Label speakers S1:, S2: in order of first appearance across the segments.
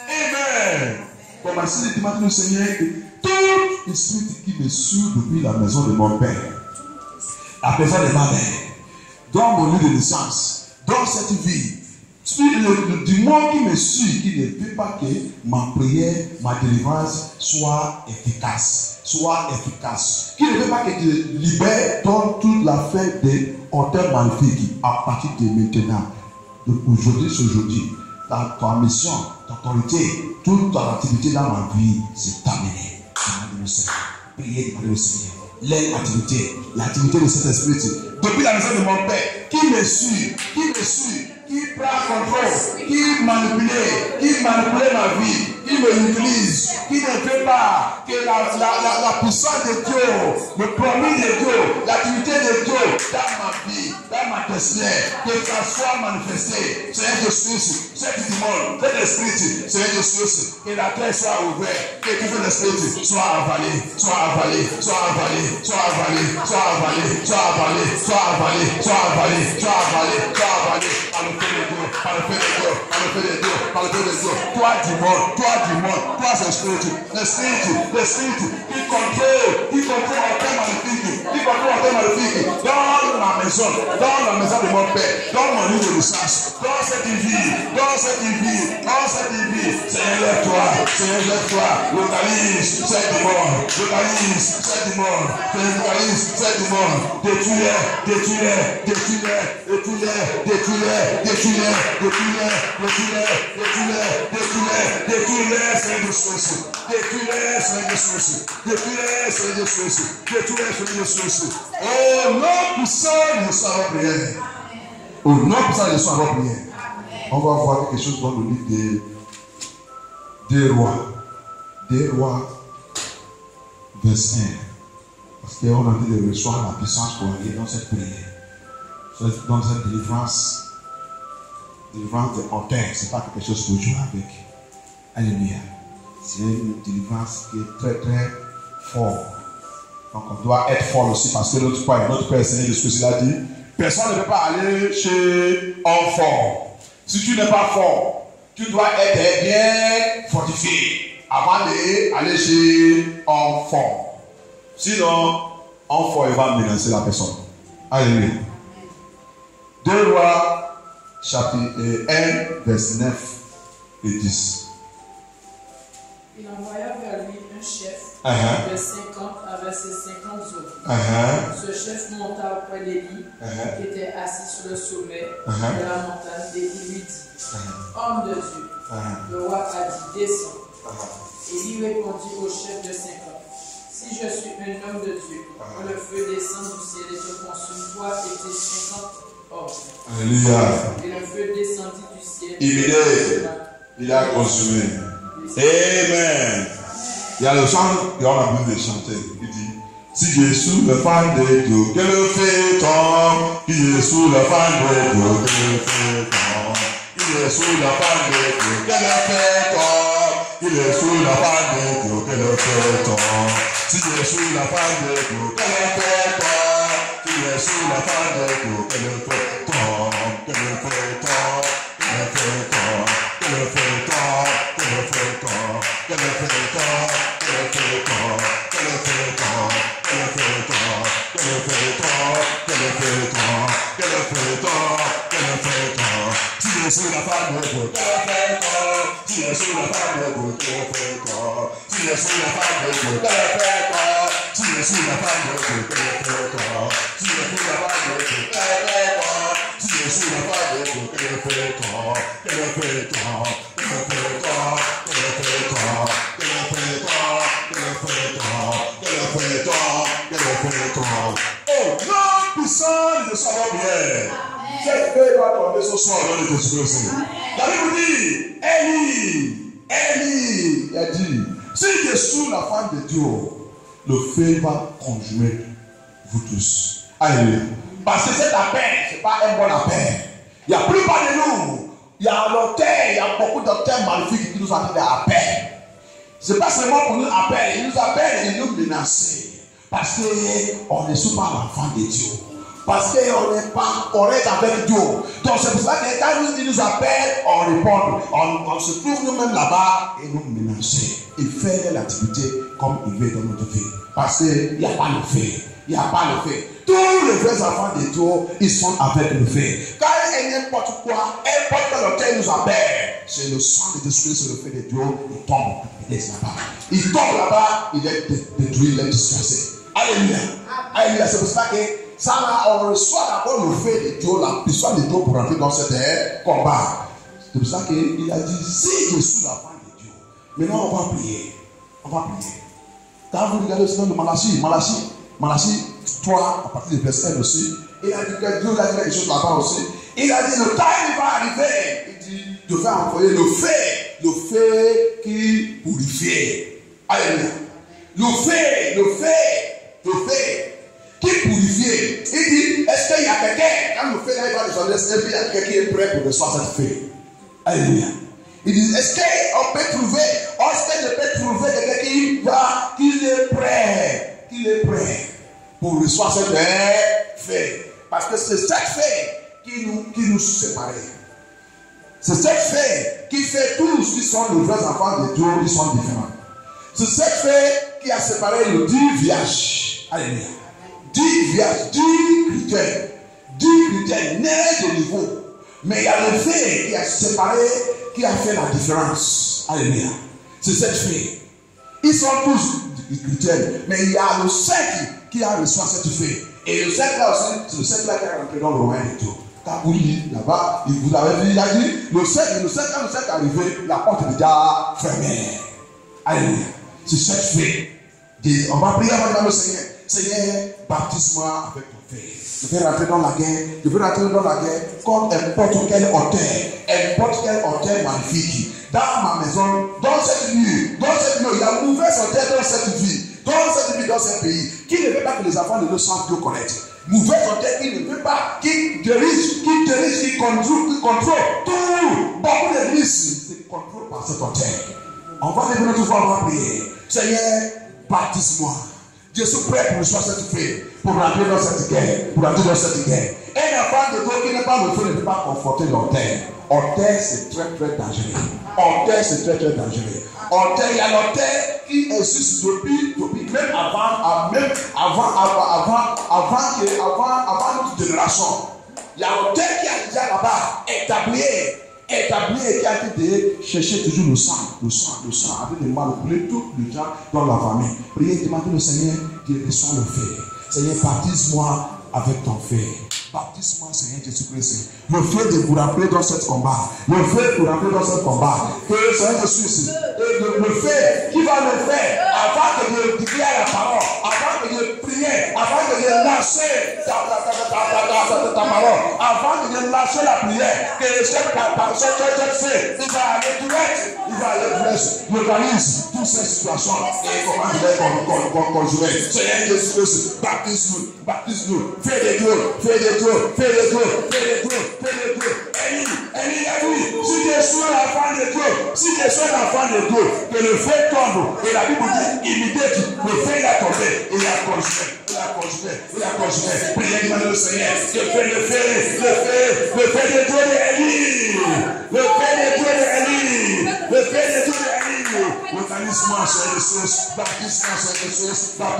S1: Amen. Commencez le dimanche, le Seigneur, que tout esprit qui me suit depuis la maison de mon père, la maison de ma mère, dans mon lieu de naissance, dans cette vie, le démon qui me suit, qui ne veut pas que ma prière, ma délivrance soit efficace. Qui ne veut pas que tu libères dans toute l'affaire des auteurs maléfiques à partir de maintenant. Donc aujourd'hui, c'est aujourd'hui. Ta mission, ta autorité, toute ton activité dans ma vie, c'est terminé. Priez, demandez au Seigneur. L'activité de cet esprit, depuis la maison de mon père, qui me suit, qui prend contrôle, qui manipule ma vie, qui me utilise, qui ne veut pas que la puissance de Dieu, le promis de Dieu, l'activité de Dieu dans ma vie, dans ma destinée, que ça soit manifesté. Seigneur Jésus, cet dimanche, cet esprit, Seigneur Jésus, que la terre soit ouverte, que tout l'esprit soit avalé, soit avalé, soit avalé, soit avalé, soit avalé, soit avalé, soit avalé, soit avalé, soit avalé, soit avalé, par le feu de Dieu, par le feu de Dieu, par le feu de Dieu, par le feu de Dieu. Toi du monde, toi l'esprit qui contrôle aucun maléfique, dans ma maison de mon père, dans mon lieu de naissance, dans cette vie, Seigneur, lève-toi, localise cette démon, Au nom puissant de sa prière. Au nom puissant de sa prière. On va voir quelque chose dans le livre des rois. Des rois, verset 1. Parce qu'on a dit de recevoir la puissance pour aller dans cette prière. Dans cette délivrance. délivrance de hauteur, c'est pas quelque chose pour jouer avec. Alléluia. C'est une délivrance qui est très très fort. Donc on doit être fort aussi parce que notre Père Seigneur Jésus il a dit, personne ne peut pas aller chez un fort. Si tu n'es pas fort, tu dois être bien fortifié avant d'aller chez un fort. Sinon, un fort il va menacer la personne. Alléluia. 2 Rois, chapitre 1, verset 9 et 10.
S2: Il envoya vers lui un chef de 50 avec ses 50 hommes. Ce chef monta auprès d'Élie, qui était assis sur le sommet de la montagne, et il lui dit, homme de Dieu, le roi a dit, descends. Élie répondit au chef de 50, si je suis un homme de Dieu, que le feu descende du ciel et te consume, toi et tes 50 hommes.
S1: Alléluia.
S2: Et le feu descendit du ciel.
S1: Il a consumé. Amen. Il y a le chant, et on a besoin de chanter. Il dit, si Jésus le fan de Dieu, que le feu tombe. Si Jésus le fan de Dieu, que le feu tombe. Si Jésus le fan de Dieu, que le feu tombe. Si Jésus le fan de Dieu, que le feu tombe. Si Jésus le fan de Dieu, que le feu tombe. Si Jésus le fan de Dieu, que le feu tombe. Que le feu tombe. Que le feu tombe. Que le feu tombe. Que le feu tombe. Que le feu tombe. Que le feu tombe. Que le feu tombe. Que le feu tombe. Que le feu tombe. Que le feu tombe. Que le feu tombe. Que le feu tombe. Si Jésus la femme de Dieu, que le feu tombe. Si Jésus la femme de Dieu, que le feu tombe. Si Jésus la femme de Dieu, que le feu tombe. Si Jésus la femme de Dieu, que le feu tombe. Si Jésus la femme de Dieu, que le feu tombe. Si Jésus la femme de Dieu, que le feu tombe. Que le feu tombe. Que le feu tombe. Que le feu tombe. Que le feu tombe. Que le feu tombe. Que le feu tombe. Que le feu tombe. Oh, non, puissant, nous savons bien. Cette feuille va tomber ce soir dans le Jésus-Christ. La Bible dit, Élie, il a dit, si je suis la femme de Dieu, le feu va conjurer vous tous. Alléluia. Parce que cet appel, ce n'est pas un bon appel. Il y a plus pas de nous. Il y a un auteur, il y a beaucoup d'auteurs magnifiques qui nous ont dit des appels. Ce n'est pas seulement pour nous appeler, il nous appelle et nous menacer. Parce qu'on ne suit pas l'enfant de Dieu. Parce qu'on n'est pas correct avec Dieu. Donc c'est pour ça que quand il nous appelle, on répond. On se trouve nous-mêmes là-bas et nous menacer. Et faire l'activité comme il veut dans notre vie. Parce qu'il n'y a pas le fait. Il n'y a pas le fait. Tous les vrais enfants de Dieu, ils sont avec le fait. Quand il y a n'importe quoi, n'importe quel autel nous appelle, c'est le sang de Jésus, c'est le fait de Dieu, il tombe, il est là-bas. Il tombe là-bas, il est détruit, il est dispersé. Alléluia. Alléluia. C'est pour ça que ça là, on reçoit d'abord le fait de Dieu, la puissance de Dieu pour rentrer dans ce combat. C'est pour ça qu'il a dit, si je suis la femme de Dieu, maintenant on va prier. On va prier. Quand vous regardez le Seigneur de Malachie 3, à partir du verset 1 aussi, il a dit que Dieu a dit quelque chose là-bas aussi. Il a dit, le temps va arriver. Il dit, je vais envoyer le feu qui purifie. Alléluia. Le feu qui purifie. Il dit, est-ce qu'il y a quelqu'un, quand le feu là, il va descendre, est-ce qu'il y a quelqu'un qui est prêt pour recevoir cette feu? Alléluia. Il dit, est-ce qu'on peut trouver, quelqu'un qui est prêt pour recevoir cette feu? Parce que c'est cette feu qui nous sépare. C'est cette feu qui fait tous qui sont les vrais enfants de Dieu, qui sont différents. C'est cette feu qui a séparé les 10 vierges. Alléluia. 10 vierges, 10 chrétiens nés de niveau. Mais il y a le feu qui a séparé, qui a fait la différence. Alléluia. C'est cette feu. Ils sont tous chrétiens, mais il y a le 5 qui a reçu cette feu. Et le 5 là aussi, c'est le 5 là qui est rentré dans le royaume de Dieu. Quand vous lisez là-bas, vous avez vu, il a dit, le 5 quand le 5 est arrivé, la porte est déjà fermée. Alléluia. C'est cette feu. On va prier avant le Seigneur. Seigneur, baptise-moi avec ton feu. Je vais rentrer dans la guerre. Comme n'importe quel hôtel magnifique. Dans ma maison, dans cette nuit, il y a une mauvaise hôtel dans cette vie. Dans ce pays, qui ne veut pas que les enfants de Dieu soient Dieu corrects. Mauvaise hôtel qui ne veut pas, qui dirige, qui contrôle tous ici, c'est contrôlé par cet autel. On va devenir tout fois, on va prier. Seigneur, baptise-moi. Je suis prêt pour recevoir cette fée, pour rentrer dans cette guerre, pour rentrer dans cette guerre. Un enfant de Dieu qui n'est pas le feu ne peut pas conforter l'autel. Autel, c'est très très dangereux. Autel, c'est très très dangereux. Autel, il y a l'autel qui existe depuis même avant notre génération. Il y a l'autel qui est déjà là-bas, établi, qui a été de chercher toujours le sang, avec des manipuler tout le temps dans la famille. Priez, demandez au Seigneur qu'il reçoit le feu. Seigneur, baptise-moi avec ton feu. Baptise-moi, Seigneur Jésus-Christ. Le feu de vous rappeler dans ce combat. Le feu pour rentrer dans ce combat. Que le Seigneur Jésus, le feu qui va le faire avant que je dise la parole, avant que je prie, avant que je lâche ta parole, avant que je lâche la prière, que je sais par ce que je fais, il va aller direct, localise toutes ces situations et comment je vais conjurer. Seigneur Jésus-Christ, baptise-nous, fais des Dieu. Si je suis l'enfant de Dieu, que le feu tombe, et la Bible dit immédiatement, le feu il a tombé, et il a conjuré. Priez demandez au Seigneur, que fait le feu de Dieu d'Élie, le feu de Dieu d'Élie. Localise-moi, Seigneur Jésus, baptise-moi, Seigneur Jésus, feu de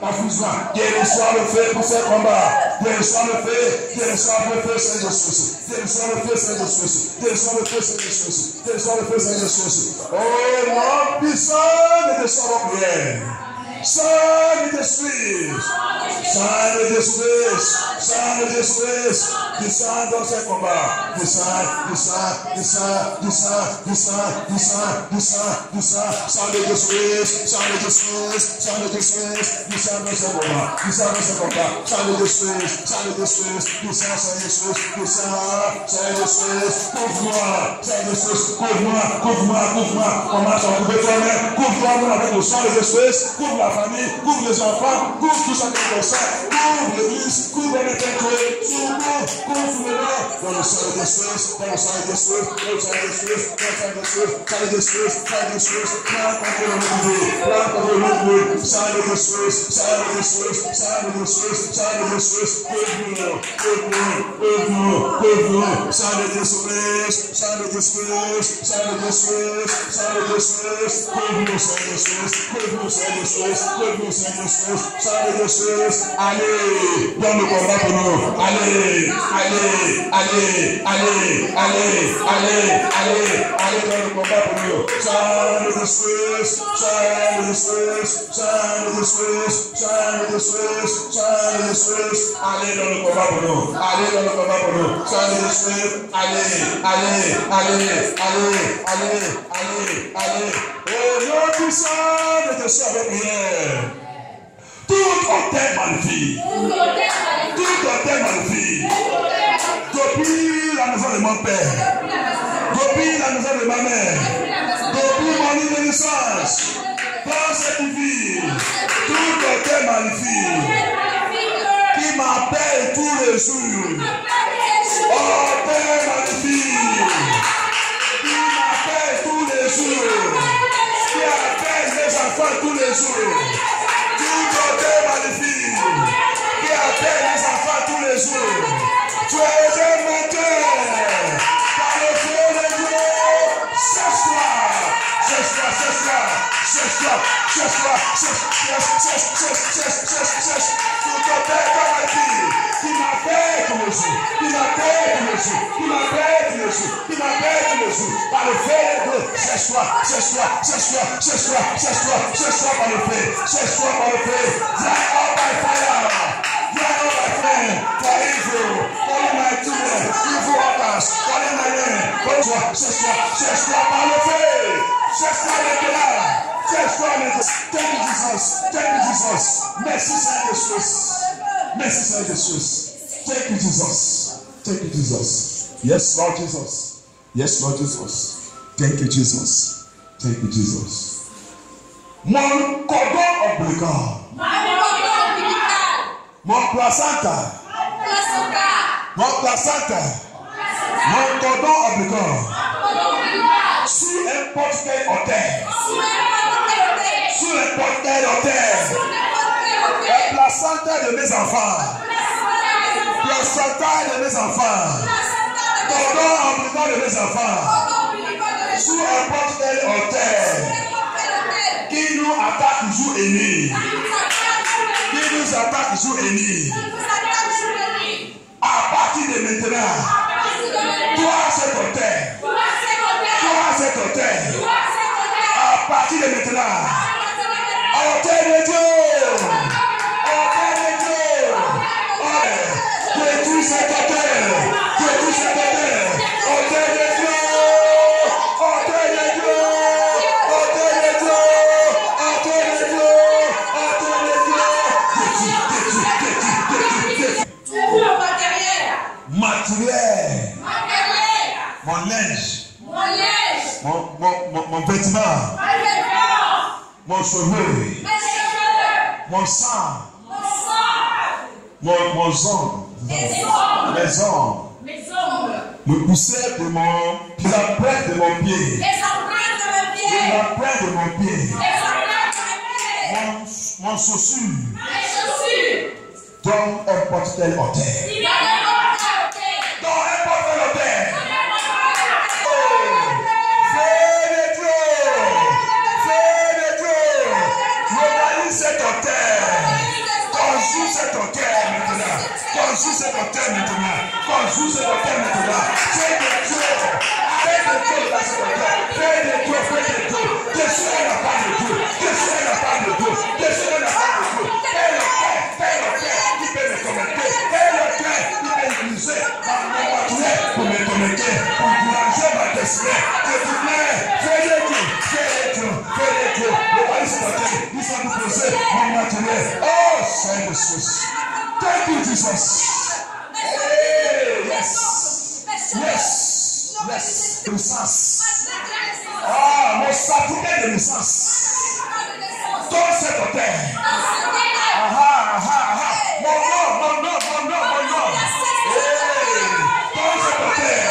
S1: baptise-moi. Dieu reçoit le feu pour ce combat. Dieu reçoit le feu, Seigneur Jésus. Oh, mon puissant de son prière. Saint-Esprit, descends dans ce combat. Descends couvre-moi. Commence à couvrir toi-même. Couvre-toi avec le sang de Jésus. Couvre la famille, couvre les enfants, couvre tout ça qui est ça, couvre l'église, couvre les têtes, couvre le nom, dans le sang de Jésus, allez, dans le combat pour nous, allez, dans le combat pour nous, allez dans le combat pour nous, allez, au nom puissant de Dieu avec prière. Tout autel magnifique. Depuis la maison de mon père, depuis la maison de ma mère, depuis mon lieu de naissance, dans cette vie, tout autel magnifique qui m'appelle tous les jours. Autel magnifique qui m'appelle tous les jours, qui appelle les enfants tous les jours. Magnifique, qui appelle les enfants tous les jours. Tu es un menteur. Par le feu de Dieu, tout autel magnifique qui m'appelle tous les jours, par le feu de Dieu, cesse-toi par le feu, dry up by fire, for evil, calling my children, evil workers, calling my name, cesse-toi par le feu, cesse-toi de là. Thank you, Jesus. Thank you, Jesus. Merci, Seigneur Jesus. Merci, Seigneur Jesus. Thank you, Jesus. Thank you, Jesus. Yes, Lord Jesus. Yes, Lord Jesus. Thank you, Jesus. Thank you, Jesus. Mon cordon ombilical. Mon placenta. Mon placenta. Mon cordon ombilical. Sur n'importe quel hôtel. Sur n'importe quel hôtel. La placenta de mes enfants. Placenta de mes enfants. Cordon ombilical de mes enfants. Sur n'importe quel hôtel. Qui nous attaque toujours ennemi. Qui nous attaque toujours ennemi. À partir de maintenant, toi cet hôtel. Toi cet hôtel. À partir de maintenant, hôtel de Dieu. Hôtel de Dieu. Détruis cet hôtel. Détruis cet hôtel. Hôtel de Dieu. Hôtel de Dieu. Hôtel de Dieu. Hôtel de Dieu. Hôtel de Dieu. Détruis. Matériel. Mon linge. Mon vêtement. Mon cheveu. Mon sang. Mon sang. Mes ongles. Le poussière de mon pied. La plaie de mon pied. La plaie de mon pied. Mon chaussure. Dans n'importe quel hôtel. Dans n'importe quel hôtel. Cet hôtel, conjoue cet hôtel maintenant, conjoue cet hôtel maintenant, conjoue cet hôtel maintenant, fais des tours, fais des tours dans cet hôtel, fais des tours, déchire la part de Dieu, déchire la part de Dieu, déchire la part de Dieu, fais l'hôtel qui peut me connecter, fais l'hôtel qui peut utiliser mon matériel pour me connecter, pour encourager ma destinée, je te plaît, fais des tours, le palais cet hôtel, ils sont nous poser mon matériel. Oh, Seigneur Jesus. Thank you, Jesus. Hey, yes. Yes. Yes. Naissance. Ah, mon certificat de naissance. Dans cet hôtel. Mon nom. Hey, dans cet hôtel.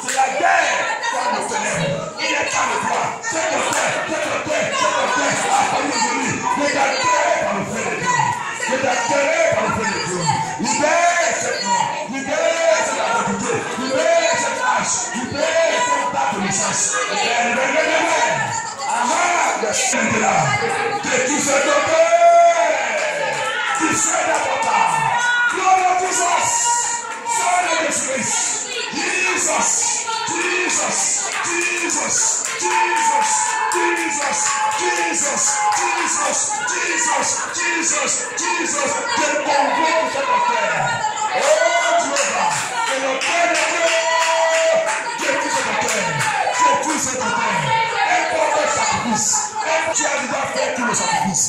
S1: C'est la guerre dans nos ténèbres. Il est temps de toi. Cet hôtel a fallu aujourd'hui. Regardez par le feu de Dieu. Regardez par le feu de Dieu. Libère cette mort. Libère cette activité. Libère cette hache. Libère cette date de naissance. Le Saint est là. Détruis cet hôtel. Tu sais d'apporter. Gloire à Jesus. Son of Christ. Jesus, te convoque cet hôtel. Oh, tu es là. Et le Père de Dieu, détruis cet hôtel. Détruis cet hôtel. Importe le sacrifice. Tu as déjà fait tout le sacrifice.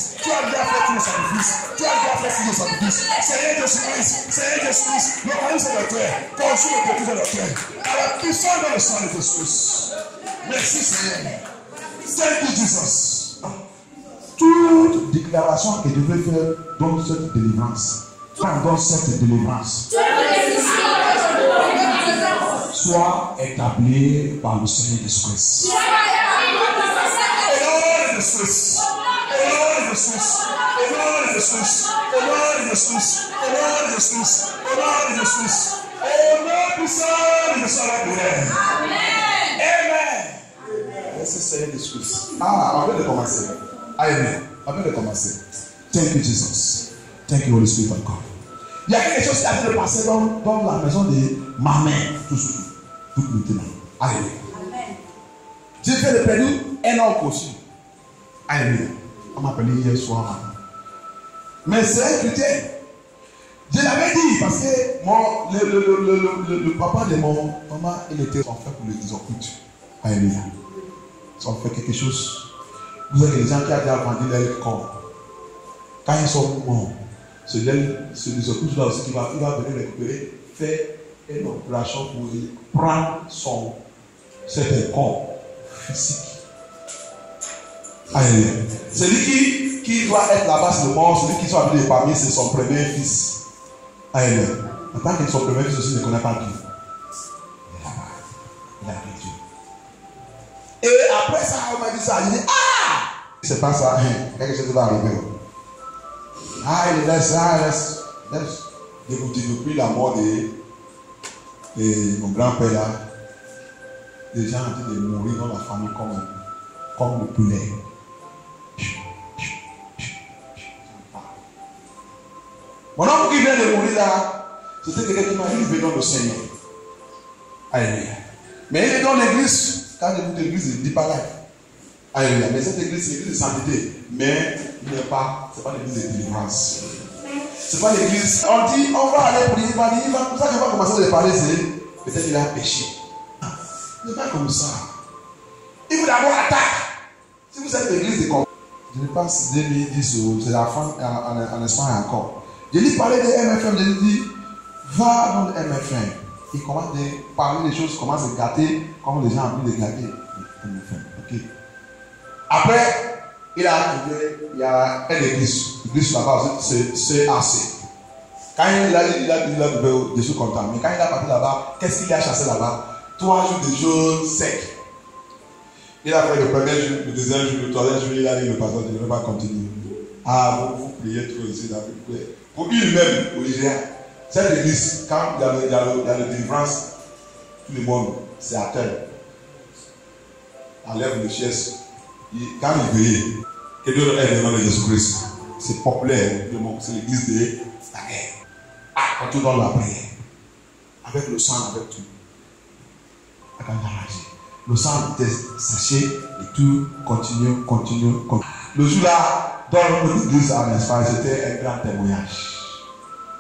S1: Seigneur Jésus-Christ, localise cet hôtel. Conçoit le détruis cet hôtel. À la puissance dans le sang de Jésus. Merci Seigneur. Thank you, Jesus. Toute déclaration que je veux faire dans cette délivrance, soit établie par le Seigneur Jésus-Christ. Merci Seigneur Jésus-Christ. Avant de commencer. Amen. Avant de commencer. Thank you, Jesus. Thank you, Holy Spirit of God. Il y a quelque chose qui a fait passer dans la maison de ma mère. Tout maintenant. Amen. J'ai fait le perdu un an aussi. Alléluia. On m'a appelé hier soir. Mais c'est un chrétien. Je l'avais dit parce que moi, le papa de mon maman, il était en fait pour le désocculte. Alléluia. Ils ont fait quelque chose. Vous avez des gens qui ont déjà vendu leur corps. Quand ils sont morts, ce désocculte là aussi il va venir récupérer, faire une opération pour prendre cet corps physique. Alléluia. Celui qui doit être là-bas, c'est le mort. Celui qui soit venu épargner, c'est son premier fils. Alléluia. En tant que son premier fils aussi ne connaît pas Dieu. Il est là-bas. Il a pris Dieu. Et après ça, on m'a dit ça. Il dit, ah! C'est pas ça. Quelque chose va arriver. Ah, il laisse. Depuis la mort de mon grand-père là, les gens ont dit de mourir dans la famille comme le poulet. Mon oncle qui vient de mourir là, c'était quelqu'un qui m'a dit, il veut dans le Seigneur. Alléluia. Mais il est dans l'église. Quand il écoute l'église, il ne dit pas là. Alléluia. Mais cette église, c'est l'église de sainteté. Mais il n'est pas, c'est pas l'église de délivrance. C'est pas l'église. On dit, on va aller prier, il va dire, pour ça qu'il va commencer à parler, c'est peut-être qu'il a péché. Ce n'est pas comme ça. Il faut d'abord attaquer. Si vous êtes l'église de combat, je ne pense 2010, c'est la fin en Espagne encore. Je lui parlais de MFM, je lui dis, va dans le MFM. Il commence à parler des choses, commence à gâter, comme les gens ont envie de gâter. MFM. Ok. Après, il a une église. L'église là-bas, c'est assez. Quand il a dit des choses comme ça. Mais quand il a parti là-bas, qu'est-ce qu'il a chassé là-bas? 3 jours de choses secs. Il a fait le premier jour, le deuxième jour, le troisième jour, il a dit le pasteur, je ne vais pas continuer. Ah, vous priez trop ici, pour lui-même, au Nigeria, cette église, quand il y a le délivrance, tout le monde, c'est à terre. Enlève le chaise. Quand il veille, que Dieu est le nom de Jésus-Christ. C'est populaire, c'est l'église de la guerre. Ah, quand tu donnes la prière, avec le sang, avec tout. Le sang était séché et tout continue. Le jour-là, dans notre église en Espagne, c'était un grand témoignage.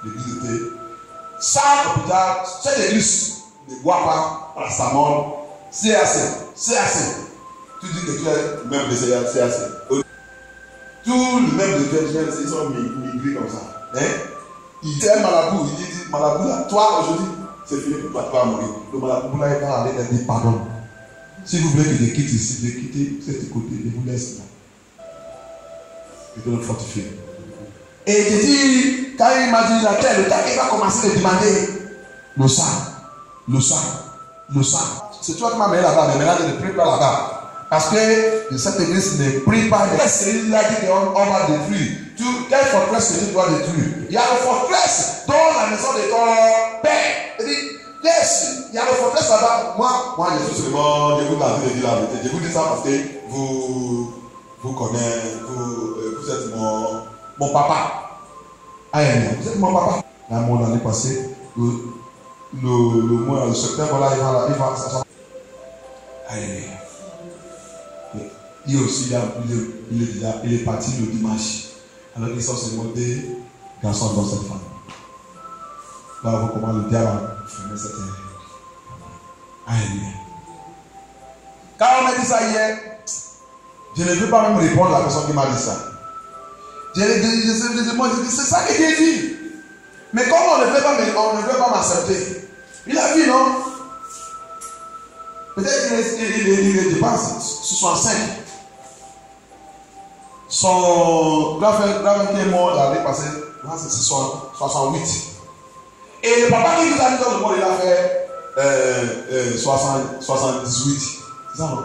S1: L'église était sans hôpital, cette église ne boit pas paracétamol, c'est assez. Tu dis que tu es même de c'est assez. Tous les mêmes de Dieu, ils sont migrés comme ça. Hein? Il dit un marabout, il dit marabout là, toi aujourd'hui, c'est fini pour toi, tu vas mourir. Le marabout là, il va aller te dire pardon. Si vous voulez que je quitte ici, je quitte cet côté, je vous laisse là. Je dois le fortifier. Et je dis, quand il m'a dit la terre, le temps qu'il va commencer à demander le sang. C'est toi qui m'as mis là-bas, mais maintenant je ne prie pas là-bas. Parce que cette église ne prie pas. Il a dit qu'on va détruire. Quelle forteresse que tu dois détruire? Il y a une forteresse dans la maison de ton père. Il dit, yes, il y a une forteresse là-bas. Moi, je suis seulement, je vous dis la vérité. Je vous dis ça parce que vous connaissez, vous êtes mon papa. Vous êtes mon papa. Là, l'année passée, le mois, le septembre, là, il va ça. Il aussi, il est parti le dimanche. Alors qu'ils sont seulement des garçons dans cette famille. Là, on voit comment le diable a fermé cette terre. Alléluia. Quand on m'a dit ça hier, je ne veux pas même répondre à la personne qui m'a dit ça. Je dis, c'est ça que Dieu dit. Mais comment on ne veut pas m'accepter? Il a dit non. Peut-être qu'il dépense 65. Son grand frère qui est mort l'année passée, c'est 68. Et le papa qui nous a dit dans le monde, il a fait 78. C'est ça, non?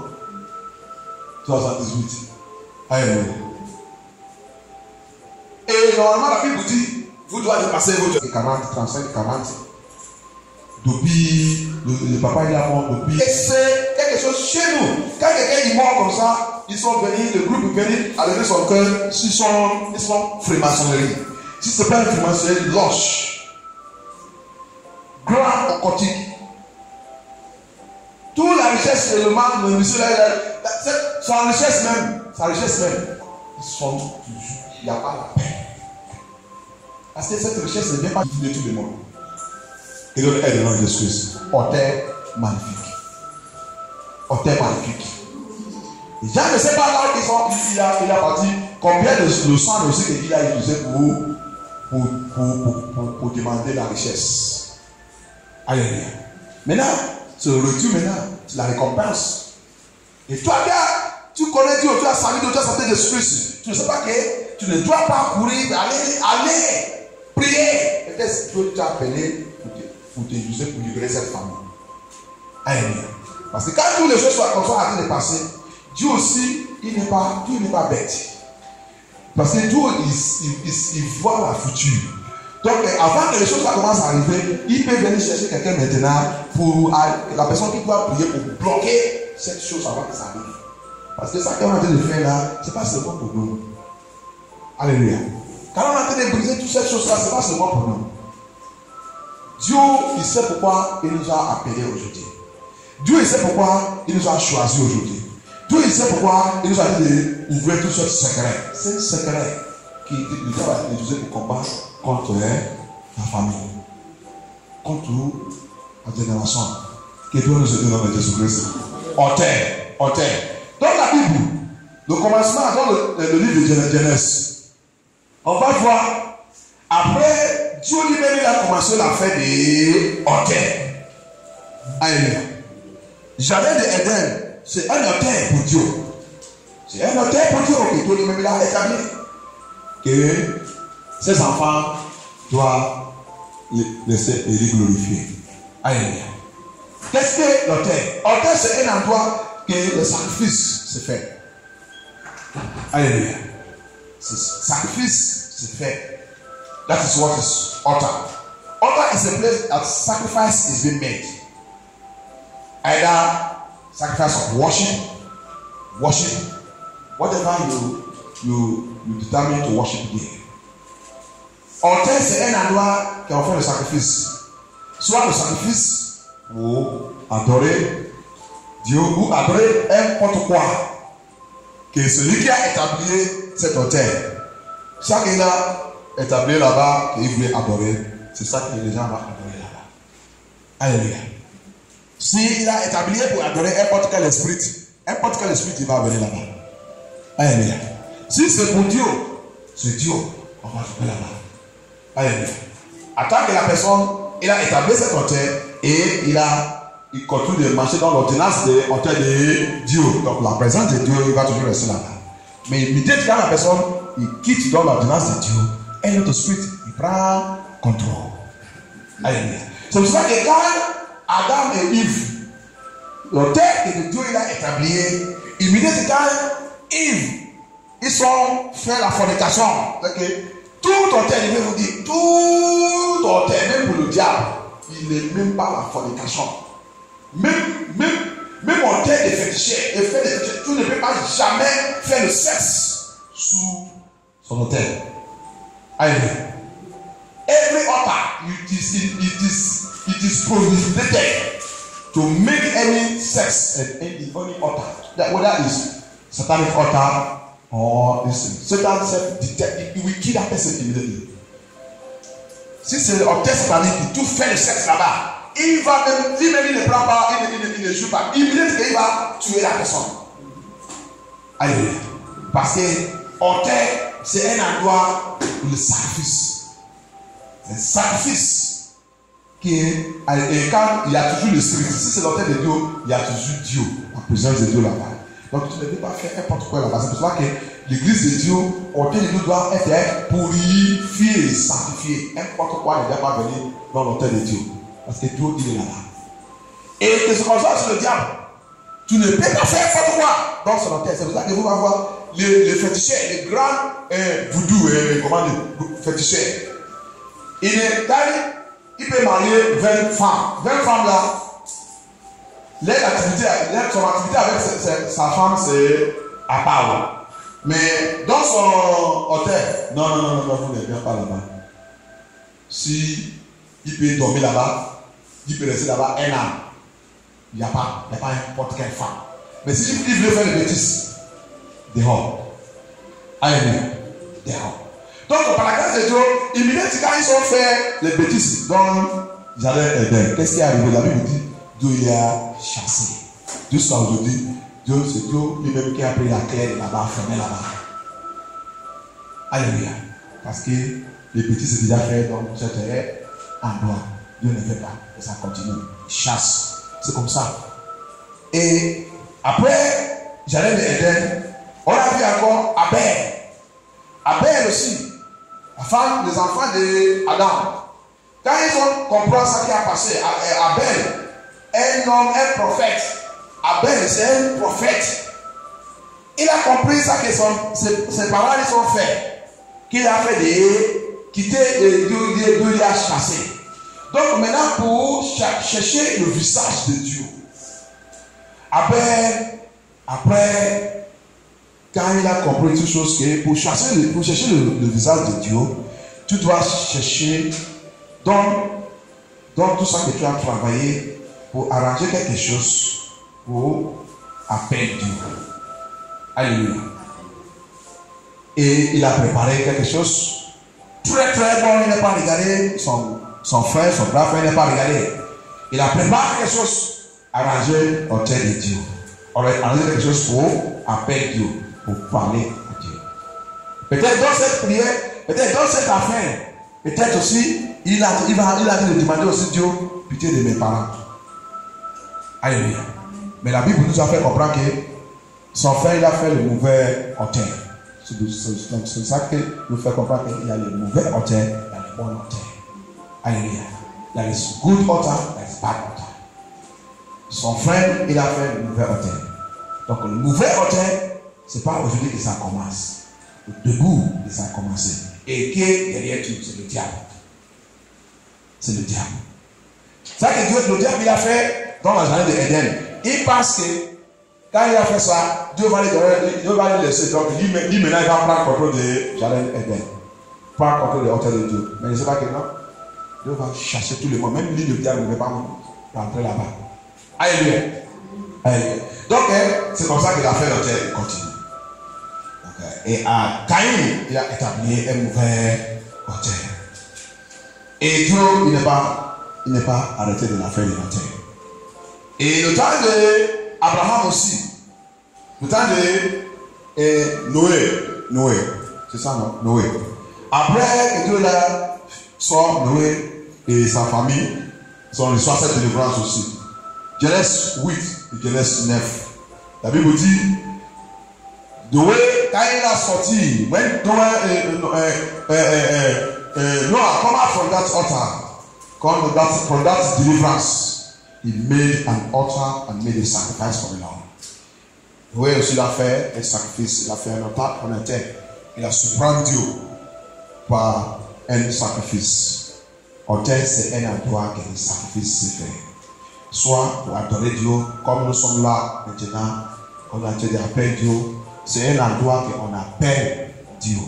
S1: 78. Alléluia. Et normalement, la Bible dit, vous devez dépasser votre 40, 35, 40. Depuis, le papa il est mort depuis. Et c'est quelque chose chez nous. Quand quelqu'un est mort comme ça, ils sont venus, le groupe est venu à lever son cœur, ils sont franc-maçonnerie. Si ce n'est pas une franc-maçonnerie, loche. Grand occultique. Toute la richesse, le mal, le monsieur, son richesse même, sa richesse même, ils sont toujours, il n'y a pas la paix. Parce que cette richesse ne vient pas de tout le monde. Et donc, elle est dans Jésus-Christ. Hôtel magnifique. Hôtel magnifique. Les gens ne savent pas là qu'ils sont, il a parti combien de sang aussi qu'il a utilisé pour demander la richesse. Alléluia. Maintenant, c'est le retour maintenant, c'est la récompense. Et toi, gars, tu connais Dieu, tu as salué Dieu, tu as sorti de Christ. Tu ne sais pas que tu ne dois pas courir, aller prier. Peut-être que Dieu t'a appelé pour te user, pour libérer cette famille. Alléluia. Parce que quand toutes les choses sont en train de passer, Dieu aussi, Dieu n'est pas bête. Parce que Dieu, il voit la future. Donc, avant que les choses commencent à arriver, il peut venir chercher quelqu'un maintenant pour la personne qui doit prier pour bloquer cette chose avant que ça arrive. Parce que ça qu'on est en train de faire là, ce n'est pas seulement pour nous. Alléluia. Quand on est en train de briser toutes ces choses-là, ce n'est pas seulement pour nous. Dieu, il sait pourquoi il nous a appelés aujourd'hui. Dieu, il sait pourquoi il nous a choisis aujourd'hui. Dieu, il sait pourquoi il nous a dit d'ouvrir tout ce secret. C'est un secret qui nous a utilisé pour combattre contre la famille, contre la génération. Que Dieu nous aide dans Jésus-Christ. Hôtel. Dans la Bible, le commencement, dans le livre de Genèse, on va voir, après, Dieu lui-même il a commencé à faire des hôtels. Alléluia. Jardin d'Éden, c'est un hôtel pour Dieu. C'est un hôtel pour Dieu que Dieu lui-même a établi. Que ses enfants doivent laisser et les glorifier. Alléluia. Qu'est-ce que l'hôtel? L'hôtel, c'est un endroit que le sacrifice se fait. Alléluia. Ce sacrifice se fait. That is what is altar. Altar is a place that sacrifice is being made. Either sacrifice of worship, whatever you determine to worship there. Altar, c'est un endroit qui offre le sacrifice. Soit le sacrifice pour adorer Dieu ou adorer n'importe quoi. Que celui qui a établi cet autel, chaque qu'il a établi là-bas, qu'il voulait adorer, c'est ça que les gens vont adorer là-bas. Alléluia. S'il a établi pour adorer n'importe quel esprit, il va venir là-bas. Alléluia. Si c'est pour Dieu, c'est Dieu, on va adorer là-bas. Alléluia. Attends que la personne, il a établi cet autel et il continue de marcher dans l'ordonnance de l'autel de Dieu. Donc la présence de Dieu, il va toujours rester là-bas. Mais immédiatement quand la personne, il quitte dans l'ordonnance de Dieu, et notre esprit, il prend contrôle. Alléluia. C'est pour ça que quand Adam et Yves, l'autel que Dieu il a établi, immédiatement quand Yves, ils sont fait la fornication. Okay? Tout autel, je vais vous dire, tout autel, même pour le diable, il n'est même pas la fornication. Même autel de féticheur, tu ne peux pas jamais faire le sexe sous son autel. Alléluia. Every altar, it is prohibited to make any sex at any altar. That whether it's satanic altar or this, Satan said, he will kill that person immediately. Si c'est l'autel satanique, tout fait le sexe là-bas. Il va même, il ne prend pas, il ne joue pas. Il va tuer la personne. Alléluia. Parce que l'autel, c'est un endroit pour le sacrifice. C'est un sacrifice qui est. Et quand il y a toujours le sacrifice, si c'est l'autel de Dieu, il y a toujours Dieu, la présence de Dieu là-bas. Donc tu ne peux pas faire n'importe quoi là-bas. C'est pour ça que l'église de Dieu, l'autel de Dieu doit être purifié et sanctifié. N'importe quoi ne doit pas venir dans l'autel de Dieu. Parce que Dieu, il est là-bas. Et que ce qu'on soit sur le diable, tu ne peux pas faire n'importe quoi dans son autel. C'est pour ça que vous allez voir les féticheurs, les grands voodoo, comment dire, féticheurs. Il peut marier 20 femmes. 20 femmes là, son activité avec sa femme, c'est à part. Mais dans son hôtel, non, vous ne venez pas là-bas. Si il peut dormir là-bas, il peut rester là-bas un an. Il n'y a pas n'importe quelle femme. Mais si il veut faire des bêtises, dehors. Alléluia. Dehors. Donc, par la grâce de Dieu, immédiatement, quand ils ont fait les bêtises dans le jardin Éden, qu'est-ce qui est arrivé? La Bible dit Dieu y a chassé. Jusqu'à aujourd'hui, Dieu, c'est Dieu lui-même qui a pris la clé là-bas, fermé là-bas. Alléluia. Parce que les bêtises c'est déjà fait, donc cette endroit. Dieu ne fait pas. Et ça continue. Il chasse. C'est comme ça. Et après, jardin d'Éden, on a vu encore Abel. Abel aussi. La femme, les enfants d'Adam. Quand ils ont compris ce qui a passé, Abel, un homme, un prophète. Abel, c'est un prophète. Il a compris ça que ses parents ils ont fait. Qu'il a fait quitter Dieu, il a chassé. Donc maintenant, pour chercher le visage de Dieu, après, quand il a compris toutes choses, que pour chercher le visage de Dieu, tu dois chercher dans tout ça que tu as travaillé pour arranger quelque chose pour appeler Dieu. Alléluia. Et il a préparé quelque chose très très bon. Il n'a pas regardé son frère, son grand frère, il n'a pas regardé. Il a préparé quelque chose, arrangé au terre de Dieu. On a arrangé quelque chose pour appeler Dieu, pour parler à Dieu. Peut-être dans cette prière, peut-être dans cette affaire, peut-être aussi, il a demandé aussi Dieu, pitié de mes parents. Alléluia. Mais la Bible nous a fait comprendre que son frère, il a fait le mauvais autel. C'est ça que nous fait comprendre qu'il y a le mauvais autel, il y a le bon autel. Alléluia. There is good altar, there is bad altar. Son frère, il a fait le mauvais autel. Donc le mauvais autel, c'est pas aujourd'hui que ça commence. Le debout que ça a commencé. Et qui est derrière tout, c'est le diable. C'est le diable. C'est ça que Dieu, le diable, il a fait dans la jardin d'Éden. Il pense que quand il a fait ça, Dieu va le laisser. Donc lui maintenant, il va prendre contrôle du jardin d'Éden. Prendre contrôle de l'autel de Dieu. Mais il ne sait pas que non. Dieu va chercher tout le monde. Même lui, le diable, ne veut pas rentrer là-bas. Alléluia. Alléluia. Donc, c'est comme ça qu'il a fait l'autel continue. Et à Caïn, il a établi un mauvais autel. Et Dieu, il n'est pas arrêté de la faire de l'autel. Et le temps d'Abraham aussi, le temps de Noé, c'est ça non? Noé. Après que Dieu l'a sort Noé et sa famille, ils ont reçu cette délivrance aussi. Genèse 8 et Genèse 9. La Bible dit, Noé, quand il a sorti, when Noah come out from that altar, from that deliverance, he made an altar and made a sacrifice for the Lord. Noé aussi l'a fait un sacrifice, il a fait un altar en interne. Il a surpris Dieu par un sacrifice. Autel, c'est un endroit que le sacrifice se fait. Soit pour adorer Dieu, comme nous sommes là maintenant, on a dit appel Dieu. C'est un endroit qu'on appelle Dieu.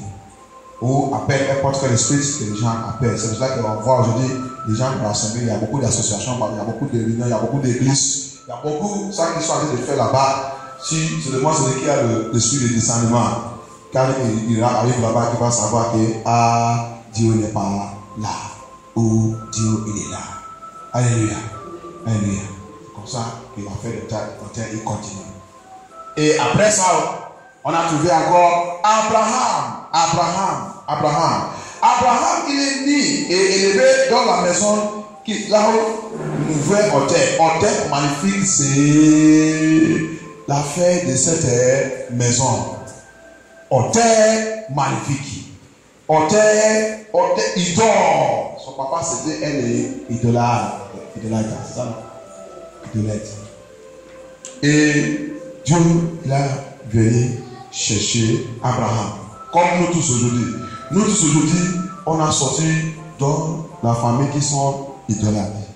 S1: Ou appelle n'importe quel esprit que les gens appellent. C'est pour ça qu'on voit aujourd'hui les gens rassemblés. Il y a beaucoup d'associations, il y a beaucoup de réunions, il y a beaucoup d'églises. Il y a beaucoup de ça qu'ils sont en train de faire là-bas. Si c'est moi, c'est qui a l'esprit de discernement. Quand il arrive là-bas, il va savoir que Dieu n'est pas là. Ou Dieu il est là. Alléluia. Alléluia. C'est comme ça qu'il a fait le terre et continue. Et après ça, on a trouvé encore Abraham, il est né et élevé dans la maison qui là où nous voyons autel. Autel magnifique, c'est l'affaire de cette maison. Autel magnifique. Autel, il dort. Son papa c'était un idolâtre. C'est ça, non? Idolâtre. Et Dieu, il a venu chercher Abraham. Comme nous tous aujourd'hui. Nous tous aujourd'hui, on a sorti dans la famille qui sont idolâtres.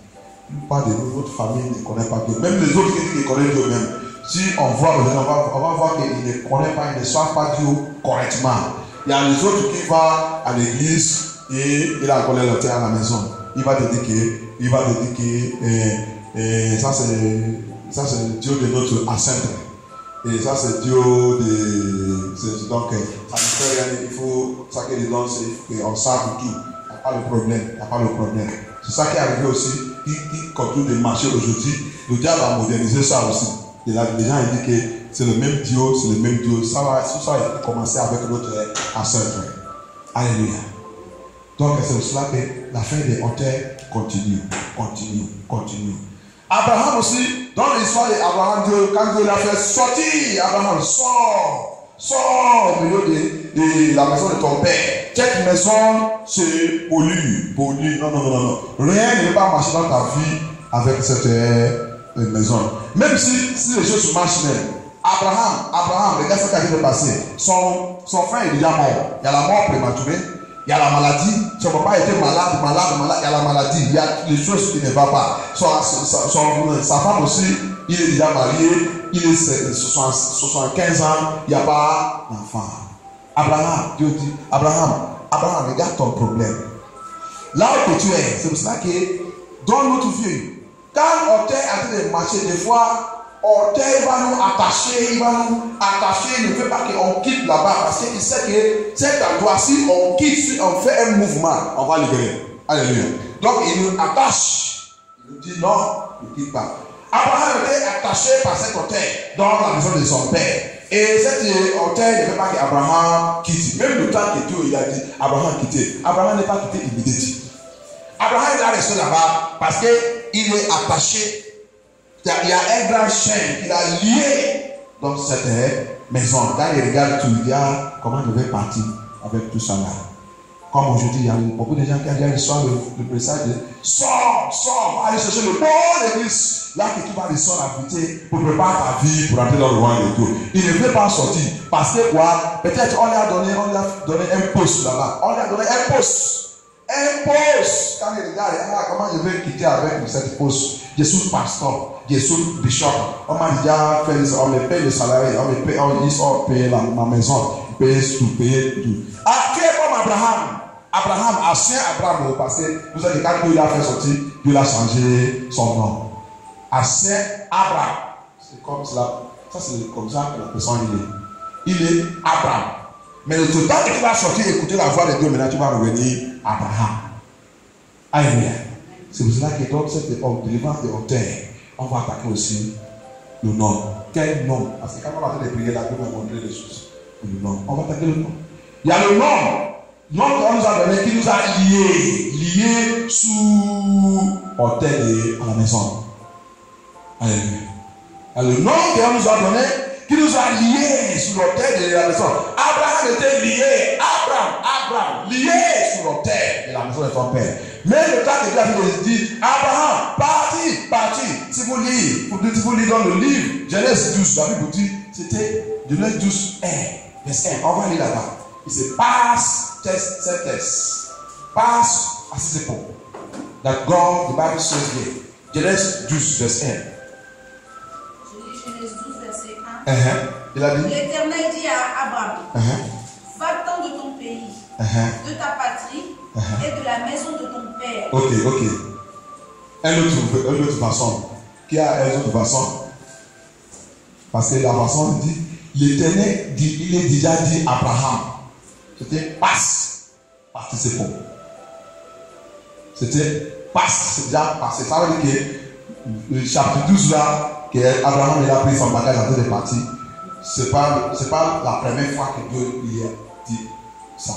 S1: Pas de nous, notre famille ne connaît pas Dieu. Même les autres qui connaissent Dieu même. Si on voit aujourd'hui, on va voir qu'ils ne connaissent pas, ils ne savent pas Dieu correctement. Il y a les autres qui vont à l'église et il a collé l'autel à la maison. Il va dédiquer, ça c'est Dieu de notre ancêtre. Et ça, c'est Dieu de. Donc, ça ne fait rien. Il faut. Ça qu'il donne, c'est qu'on sache tout. Il n'y a pas de problème. Il n'y a pas de problème. C'est ça qui est arrivé aussi. Qui continue de marcher aujourd'hui. Le diable a modernisé ça aussi. Et là, les gens disent que c'est le même Dieu, c'est le même Dieu. Ça va commencer avec notre ancêtre. Alléluia. Donc, c'est pour cela que la fin des hauteurs continue. Abraham aussi, dans l'histoire d'Abraham, quand Dieu l'a fait sortir, Abraham, sors au milieu de la maison de ton père. Cette maison se pollue. Non. Rien ne va pas marcher dans ta vie avec cette maison. Même si les choses marchent même. Abraham, regarde ce qui a été passé. Son frère est déjà mort. Il y a la mort prématurée. Il y a la maladie, son papa était malade, il y a la maladie, il y a les choses qui ne vont pas. Sa femme aussi, il est déjà marié, il est 75 ans, il n'y a pas d'enfant. Abraham, Dieu dit, Abraham, regarde ton problème. Là où tu es, c'est pour cela que dans notre vie, quand on est en train de marcher, des fois, il va nous attacher, il ne veut pas qu'on quitte là-bas parce qu'il sait que cet endroit, si on quitte, si on fait un mouvement, on va libérer. Alléluia. Donc il nous attache. Il nous dit non, ne quitte pas. Abraham était attaché par cet hôtel dans la maison de son père. Et cet hôtel ne veut pas qu'Abraham quitte. Même le temps que Dieu il a dit Abraham quitte. Abraham n'est pas quitté immédiatement. Abraham est resté là-bas parce qu'il est attaché. Il y a un grand chaîne qui l'a lié dans cette maison. Quand il regarde tout, il dit comment je vais partir avec tout ça là. Comme aujourd'hui, il y a beaucoup de gens qui ont l'histoire de message de sors, va aller chercher le bon église. Là que tu vas descendre à vité pour préparer ta vie, pour entrer dans le royaume et tout. Il ne veut pas sortir. Parce que quoi? Peut-être on lui a donné un poste là-bas. On lui a donné un poste. Quand il regarde, comment je vais quitter avec cette poste? Je suis pasteur, je suis bishop. On m'a déjà fait, on me paye le salaire, on me paye, on paye ma maison, paye tout. Tu es comme Abraham. Ancien Abraham, parce que vous savez que quand Dieu l'a fait sortir, Dieu l'a changé son nom. Ancien Abraham. C'est comme cela. Ça, c'est comme ça que la personne il est Abraham. Mais le temps que tu vas sortir, écouter la voix de Dieu, maintenant tu vas revenir Abraham. Alléluia. C'est pour cela que dans cette délivrance de hauteur, on va attaquer aussi le nom. Quel nom? Parce que quand on va faire des prières, là, Dieu va montrer les choses. Le nom. On va attaquer le nom. Il y a le nom qu'on nous a donné, qui nous a liés sous hauteur à la maison. Alléluia. Il y a le nom qu'on nous a donné, qui nous a liés sous l'autel de la maison. Abraham était lié. Abraham, lié sous l'autel de la maison de ton père. Mais le temps que Dieu a dit, Abraham, parti. Si vous lisez dans le livre, Genèse 12, la Bible dit, c'était Genèse 12, verset 1. On va lire là-bas. Il se passe cette test. Passe à ces époques. That God, the Bible says here. Genèse 12, verset 1.
S3: Genèse 12, verset 1.
S1: Il a dit,
S3: l'Éternel dit à Abraham, va-t'en de ton pays, de ta patrie et de la maison de ton père.
S1: Ok. Une autre façon. Qui a une autre façon? Parce que la façon dit, l'Éternel dit, il est déjà dit Abraham. C'était passe, participant. C'était passe, c'est déjà passé. Ça veut dire que le chapitre 12 là, que Abraham il a pris son bagage en train de partir, c'est pas la première fois que Dieu lui a dit ça.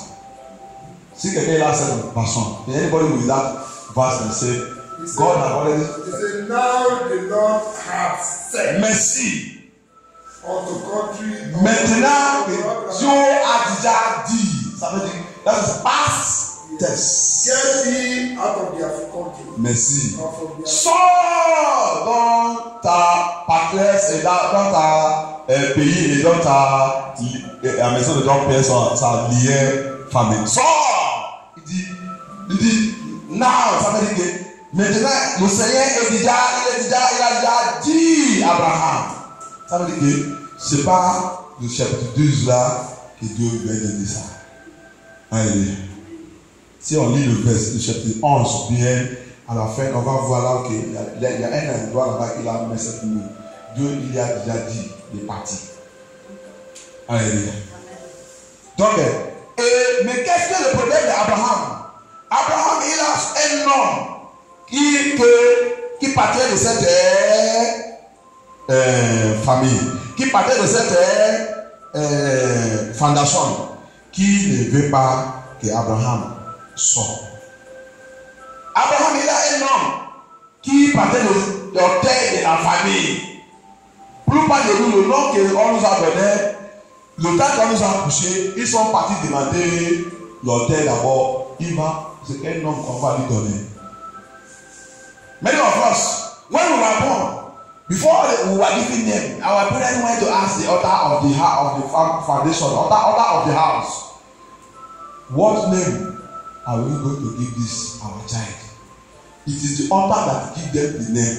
S1: Si quelqu'un a cette façon, anybody with that verse and say, God has already
S4: said, now the Lord has said.
S1: Merci.
S4: Maintenant,
S1: Dieu a déjà dit. Ça veut dire, that is past tense.
S4: Get ye out of their country.
S1: Merci. Sors dans ta patrie et dans ta pays et dans la maison de ton père, sa liée famille. Sors! Il dit, now, ça veut dire que maintenant, le Seigneur il a déjà dit Abraham. Ça veut dire que ce n'est pas le chapitre 12 là que Dieu vient de dire ça. Alléluia. Si on lit le chapitre 11 bien, à la fin, on va voir là qu'il y a un endroit là-bas qu'il a mis cette mot. Dieu, il a déjà dit, il est parti. Alléluia. Donc, mais qu'est-ce que le problème d'Abraham? Abraham, il a un homme qui partait de cette famille, qui partait de cette fondation, qui ne veut pas que Abraham sorte. Abraham, il a un homme qui partait de l'orteil de la famille. Plus pas de nous, le nom qu'on nous a donné, le temps qu'on nous a couché, ils sont partis demander l'orteil d'abord. C'est quel nom qu'on va lui donner. Many of us, when we were born, before we were given name, our parents went to ask the author of the foundation, author of the house, what name are we going to give this our child? It is the author that gives them the name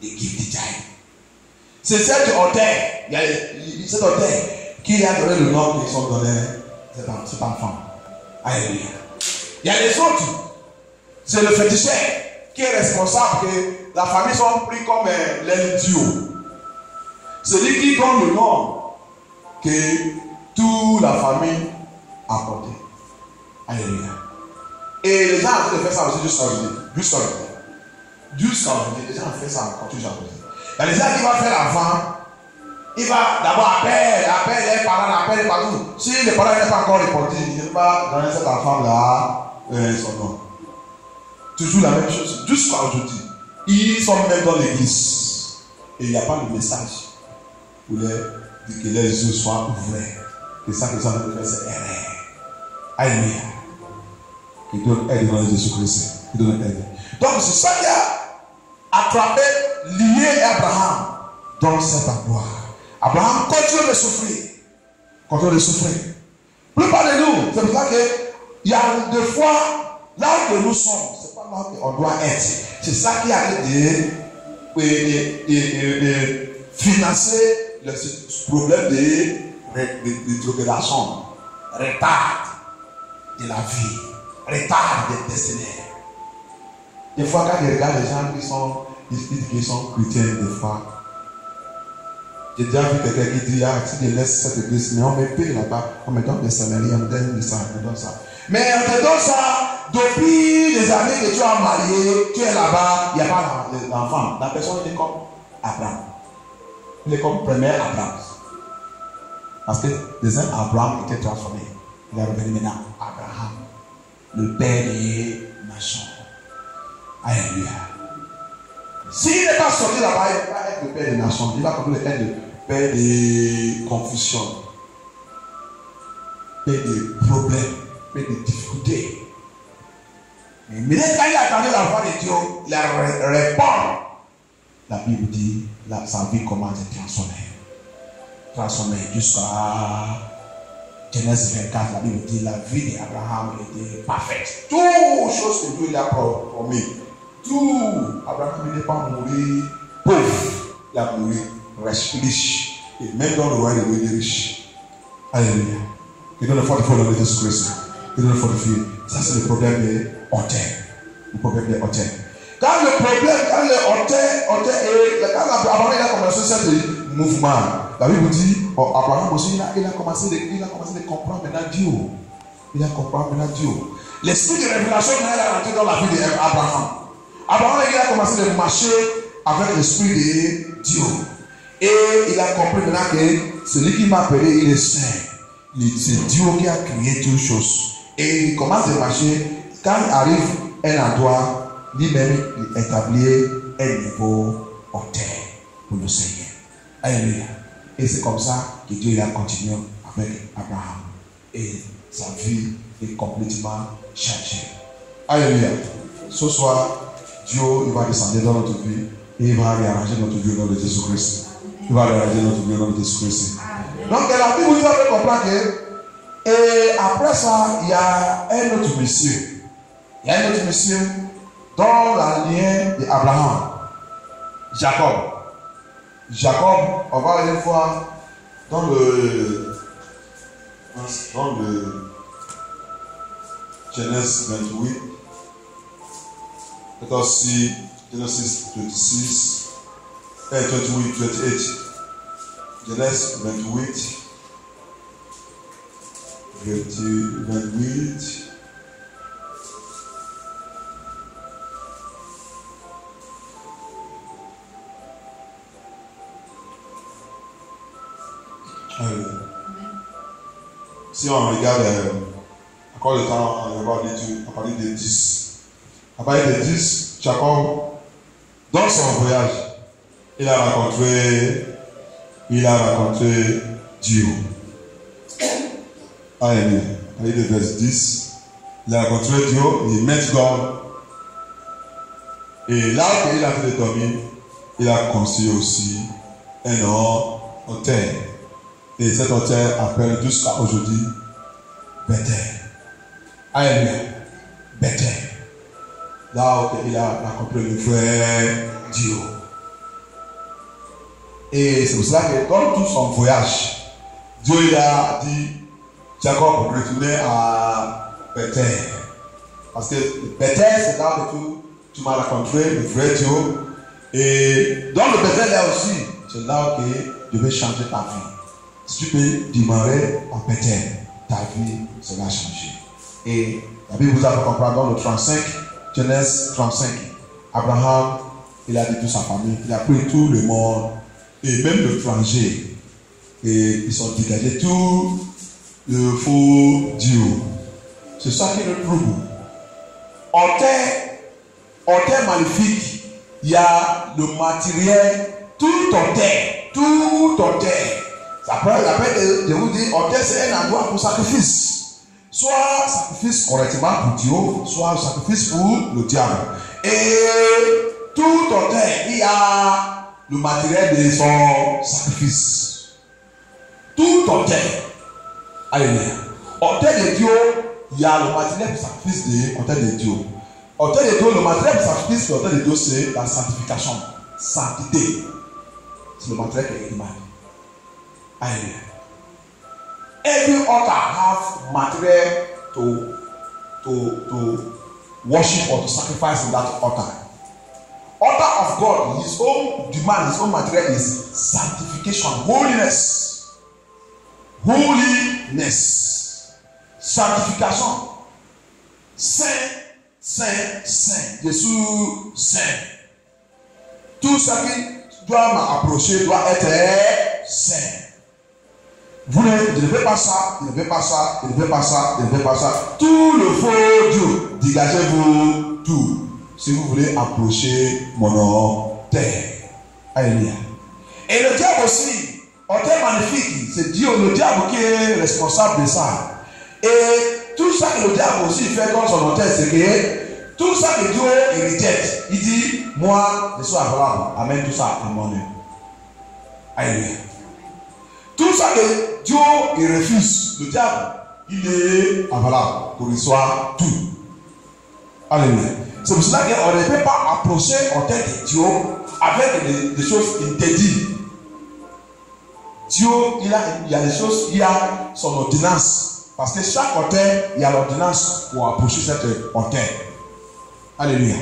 S1: they give the child. C'est cet auteur, cet auteur qui a donné le nom qu'ils ont donné cet enfant. Alléluia. Il y a les autres, c'est le féticheur qui est responsable que la famille soit pris comme l'indiot. Celui qui donne le nom que toute la famille a porté. Alléluia. Et les gens ont fait ça aussi jusqu'à aujourd'hui. Jusqu'à aujourd'hui, les gens ont fait ça encore toujours aujourd'hui. Il y a des gens qui vont faire l'enfant. Il va d'abord appeler les parents. Si les parents n'ont pas encore répondu, il ne va pas donner cet enfant-là son nom. Toujours la même chose. Jusqu'à aujourd'hui. Ils sont même dans l'église. Et il n'y a pas de message pour dire que les yeux soient ouverts. Que ça que ça veut faire, c'est erreur. Alléluia. Qui donne aide dans Jésus-Christ. Qui donne aide. Donc c'est ça qui a attrapé, lié Abraham dans cet endroit. Abraham continue de souffrir. Plus pas de nous. C'est pour ça qu'il y a des fois, là où nous sommes, c'est pas là où on doit être. C'est ça qui arrive de financer le problème de drogation, retard de la vie, retard des destinées. Des fois, quand je regarde les gens qui sont chrétiens, des fois, j'ai déjà vu quelqu'un qui dit, si je laisse cette église, mais on me paye là-bas, on me donne des salaires, on me donne ça, on me donne ça. Mais on te donne ça depuis les années que tu as marié, tu es là-bas, il n'y a pas d'enfant. La personne est comme Abraham. Il est comme premier Abraham. Parce que les uns Abraham était transformé. Il est revenu maintenant Abraham, le père des nations. Alléluia. S'il n'est pas sorti là-bas, il ne va pas être le père des nations. Il va continuer être le père des confusions, père des problèmes, père des difficultés. Mais quand il a entendu la voix de Dieu, il a répondu. La Bible dit, sa vie commence à transformer jusqu'à Genèse 24. La Bible dit, la vie d'Abraham était parfaite. Toutes choses que Dieu lui a promis. Tout. Abraham n'est pas mourir pauvre. Il a mouru riche. Et même dans le royaume, il est riche. Alléluia. Il donne le fortifie au nom de Jésus-Christ. Il donne le fortifie. Ça, c'est le problème des hôtels. Le problème des hôtels. Quand Abraham a commencé ce mouvement, la Bible dit, Abraham aussi, il a commencé de comprendre maintenant Dieu. Il a compris maintenant Dieu. L'esprit de révélation est rentré dans la vie d'Abraham. Abraham, il a commencé de marcher avec l'esprit de Dieu. Et il a compris maintenant que celui qui m'a appelé, il est saint. C'est Dieu qui a créé toutes choses. Et il commence à marcher. Quand il arrive un endroit, lui-même, il établit un niveau hauteur pour le Seigneur. Alléluia. Et c'est comme ça que Dieu a continué avec Abraham. Et sa vie est complètement changée. Alléluia. Ce soir, Dieu il va descendre dans notre vie et il va réarranger notre vie au nom de Jésus-Christ. Il va réarranger notre vie au nom de Jésus-Christ. Donc, la Bible nous a fait comprendre que, et après ça, il y a un autre monsieur. Il y a un autre monsieur dans la lignée d'Abraham. Jacob, on va aller voir dans le Genèse 28. Let us see Genesis 28. Genèse 28. 28. Si on regarde encore le temps, on va à partir de 10. À partir de 10, Jacob, dans son voyage, il a rencontré Dieu. Alléluia. À partir de verset 10, il a rencontré Dieu, il met God. Et là qu'il a fait dormir, il a construit aussi un hôtel. Et cet hôtel appelle jusqu'à aujourd'hui Bethel. Alléluia. Bethel. Là où il a rencontré le frère Dieu. Et c'est pour cela que dans tout son voyage, Dieu il a dit Jacob retourner à Bethel. Parce que Bethel, c'est là que tu m'as rencontré, le vrai Dieu. Et dans le Bethel là aussi, c'est là que je vais changer ta vie. Si tu peux demeurer à Bethel, ta vie sera changée. Et la Bible vous a fait comprendre dans le 35, Genèse 35. Abraham, il a dit toute sa famille, il a pris tout le monde, et même l'étranger. Et ils sont dégagés tout le faux Dieu. C'est ça qui est le trouble. Hôtel magnifique, il y a le matériel, tout hôtel. Après, je vous dis, hôtel c'est un endroit pour sacrifice. Soit sacrifice correctement pour Dieu, soit sacrifice pour le diable. Et tout hôtel, il y a le matériel de son sacrifice. Tout hôtel. Alléluia. Hôtel de Dieu, il y a le matériel de sacrifice de hôtel de Dieu. Hôtel de Dieu, le matériel de sacrifice de hôtel de Dieu, c'est la sanctification. Sanctité. C'est le matériel qui est demandé. Hallelujah. Every altar have material to worship or to sacrifice in that altar. Altar of God, his own demand, his own material is sanctification, holiness. Sanctification. Saint. Jésus saint. Tout ce qui doit m'approcher doit être saint. Vous ne faites pas ça, ne faites pas ça, ne faites pas ça, ne faites pas ça. Tout le faux Dieu, dégagez-vous tout. Si vous voulez approcher mon terre. Alléluia. Et le diable aussi, hôtel magnifique, c'est Dieu, le diable qui est responsable de ça. Et tout ça que le diable aussi fait dans son hôtel, c'est que tout ça que Dieu rejette, il dit, moi, je suis aveugle, amène tout ça à moi-même. Alléluia. Tout ça que Dieu refuse, le diable, il est aveugle pour recevoir tout. Alléluia. C'est pour cela qu'on ne peut pas approcher hôtel de Dieu avec des choses interdites. Dieu, il y a des choses, il y a son ordonnance. Parce que chaque hôtel, il y a l'ordonnance pour approcher cet hôtel. Alléluia.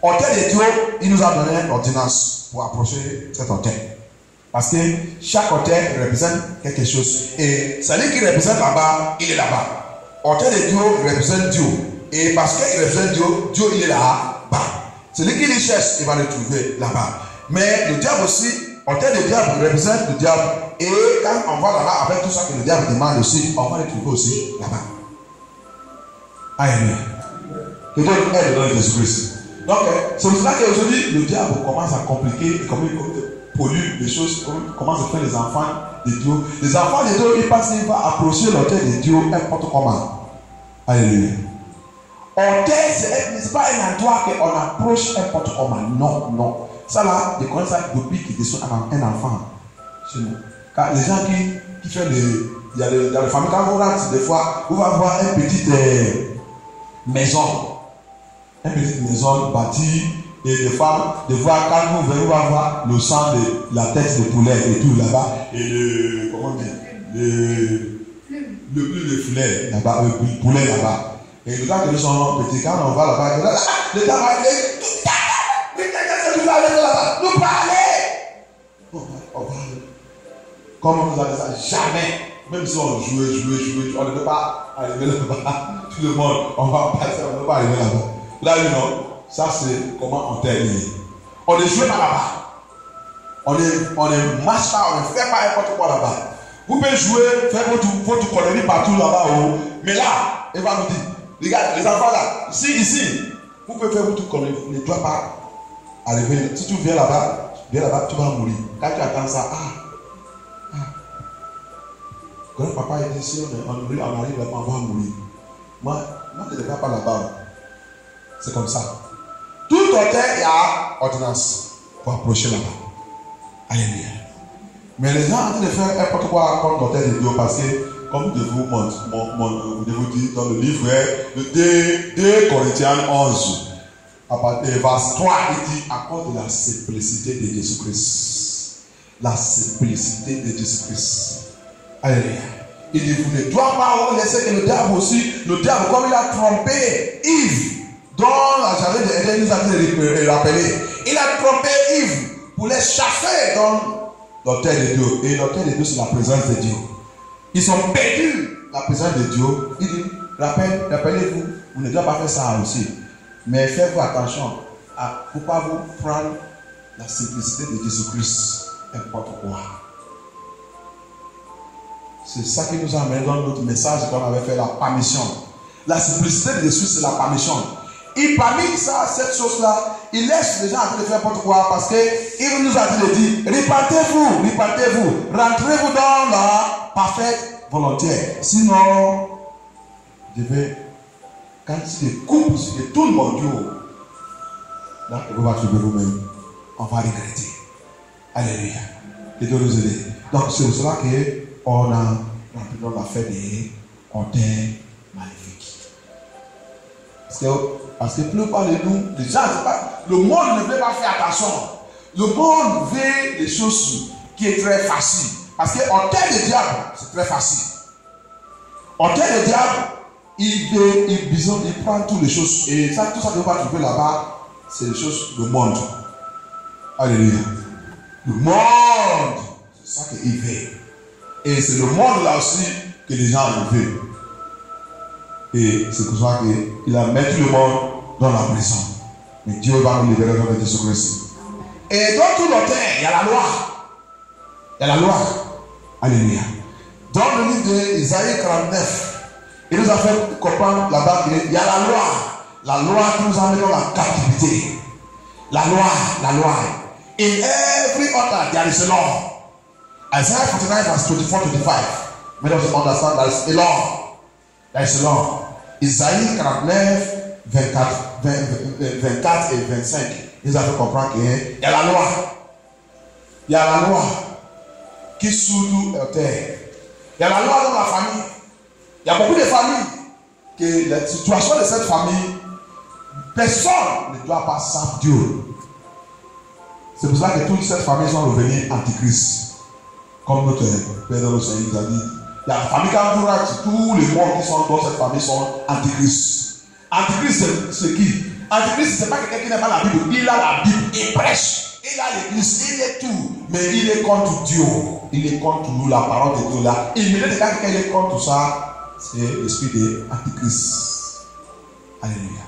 S1: Hôtel de Dieu, il nous a donné l'ordonnance pour approcher cet hôtel. Parce que chaque hôtel représente quelque chose. Et celui qui représente là-bas, il est là-bas. Hôtel de Dieu représente Dieu. Et parce qu'il représente Dieu, Dieu il est là-bas. Celui qui le cherche, il va le trouver là-bas. Mais le diable aussi, hôtel de diable représente le diable. Et quand on va là-bas avec tout ça que le diable demande aussi, on va le trouver aussi là-bas. Alléluia. Que Dieu nous aide dans Jésus-Christ. Donc, c'est pour cela qu'aujourd'hui, le diable commence à compliquer, pollue les choses, commence à faire les enfants de Dieu. Les enfants de Dieu, ils pensent qu'ils vont approcher l'hôtel de Dieu n'importe comment. Alléluia. Hôtel, c'est pas un endroit qu'on approche n'importe comment. Non. Ça là, je connais ça depuis qu'ils sont un enfant chez nous. Car les gens qui font il y a dans les familles, quand vous rentrez, des fois, vous allez voir une petite maison. Une petite maison bâtie. Et des fois, quand vous venez, vous allez voir le sang de la tête de poulet et tout là-bas. Et le poulet là-bas, le poulet là-bas. Et le temps que nous sommes petits, quand on va là-bas, le temps va aller. Nous parler. Comme on nous a dit ça, jamais. Même si on jouait, on ne peut pas arriver là-bas. Tout le monde, on va passer, on ne peut pas arriver là-bas. Là, non, ça c'est comment on termine. On ne joue pas là-bas. On ne marche pas, on ne fait pas n'importe quoi là-bas. Vous pouvez jouer, faire votre connerie partout là-bas. Mais là, il va nous dire, regarde, les enfants là, ici, vous pouvez faire votre connerie, vous ne doit pas arriver. Si tu viens là-bas, tu vas mourir. Quand tu attends ça, grand-papa est ici, on arrive là-bas, on va mourir. Moi, je ne vais pas là-bas. C'est comme ça. Tout hôtel, il y a ordonnance pour approcher là-bas. Alléluia. Mais les gens ont en train de faire n'importe quoi contre l'hôtel de Dieu parce que, comme je vous dis dans le livre de 2 Corinthiens 11, à partir de verset 3, il dit à cause de la simplicité de Jésus-Christ. La simplicité de Jésus-Christ. Alléluia. Il dit, vous ne devez pas laisser que le diable aussi, comme il a trompé Yves, dont la jardin d'Éden nous a dit rappeler, il a trompé Yves pour les chasser dans l'autel de Dieu. Et l'autel de Dieu, c'est la présence de Dieu. Ils ont perdu la présence de Dieu. Il dit, rappelez-vous, vous ne devez pas faire ça aussi. Mais faites-vous attention à ne pas vous prendre la simplicité de Jésus-Christ, n'importe quoi. C'est ça qui nous a amené dans notre message qu'on avait fait, la permission. La simplicité de Jésus, c'est la permission. Et parmi ça, cette chose-là, il laisse les gens en train de faire n'importe quoi parce qu'il nous a dit de dire, répentez-vous, rentrez-vous dans la parfaite volonté. Sinon, quand il découpe sur tout le monde, là, vous va trouver vous-même. On va regretter. Alléluia. Que Dieu nous aide. Donc, c'est pour cela qu'on a rentré dans la fête des hôtels magnifiques. Parce que plus par de nous, les gens, le monde ne veut pas faire attention. Le monde veut des choses qui est très facile. Parce que hôtel de diable, c'est très facile. Hôtel de diable, il prend toutes les choses. Et ça, tout ça que vous va trouver là-bas, c'est les choses du monde. Alléluia. Le monde, c'est ça qu'il veut. Et c'est le monde là aussi que les gens veulent. Et c'est pour ça qu'il a mis tout le monde dans la prison. Mais Dieu va nous libérer dans Jésus-Christ. Et dans tout l'hôtel, il y a la loi. Il y a la loi. Alléluia. Dans le livre d'Isaïe 49, il nous a fait comprendre là-bas qu'il y a la loi. La loi qui nous a mis dans la captivité. La loi. In every order, there is a law. Isaiah 49, verse 24-25. Many of you understand there is a law. There is a law. Isaïe 49, 24 et 25. Il nous a fait comprendre qu'il y a la loi. Il y a la loi qui sous la terre. Il y a la loi dans la famille. Il y a beaucoup de familles que la situation de cette famille, personne ne doit pas savoir Dieu. C'est pour ça que toutes ces familles sont revenues antichrist. Comme notre Père dans le Seigneur nous a dit. Il y a la famille Kandourach, tous les morts qui sont dans cette famille sont antichrist. Antichrist, c'est qui? Antichrist, c'est pas quelqu'un qui n'a pas la Bible. Il a la Bible, il prêche, il a l'église, il est tout. Mais il est contre Dieu. Il est contre nous, la parole de Dieu là. Il me dit que quelqu'un est contre tout ça, c'est l'esprit de Antichrist. Alléluia.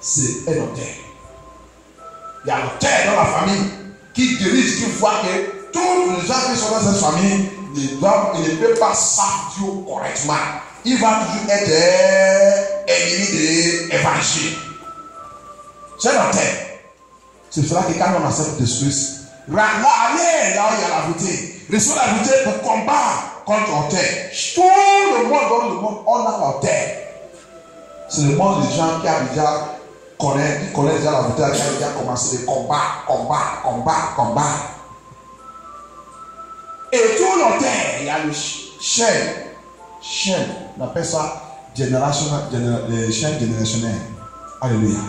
S1: C'est un hôtel. Il y a l'hôtel dans la famille qui dirige, qui voit que tous les gens qui sont dans cette famille ne peuvent pas savoir Dieu correctement. Il va toujours être ennemi de l'évangile. C'est un hôtel. C'est pour cela que quand on accepte Jésus, allez là où il y a la vérité. Reçois la vérité pour combattre contre l'hôtel. Tout le monde dans le monde, on a l'hôtel. C'est le monde des gens qui a déjà connaissent déjà la vérité, qui a déjà commencé des combats. Et tout l'hôtel, il y a le chaîne, on appelle ça chaîne générationnelle. Alléluia.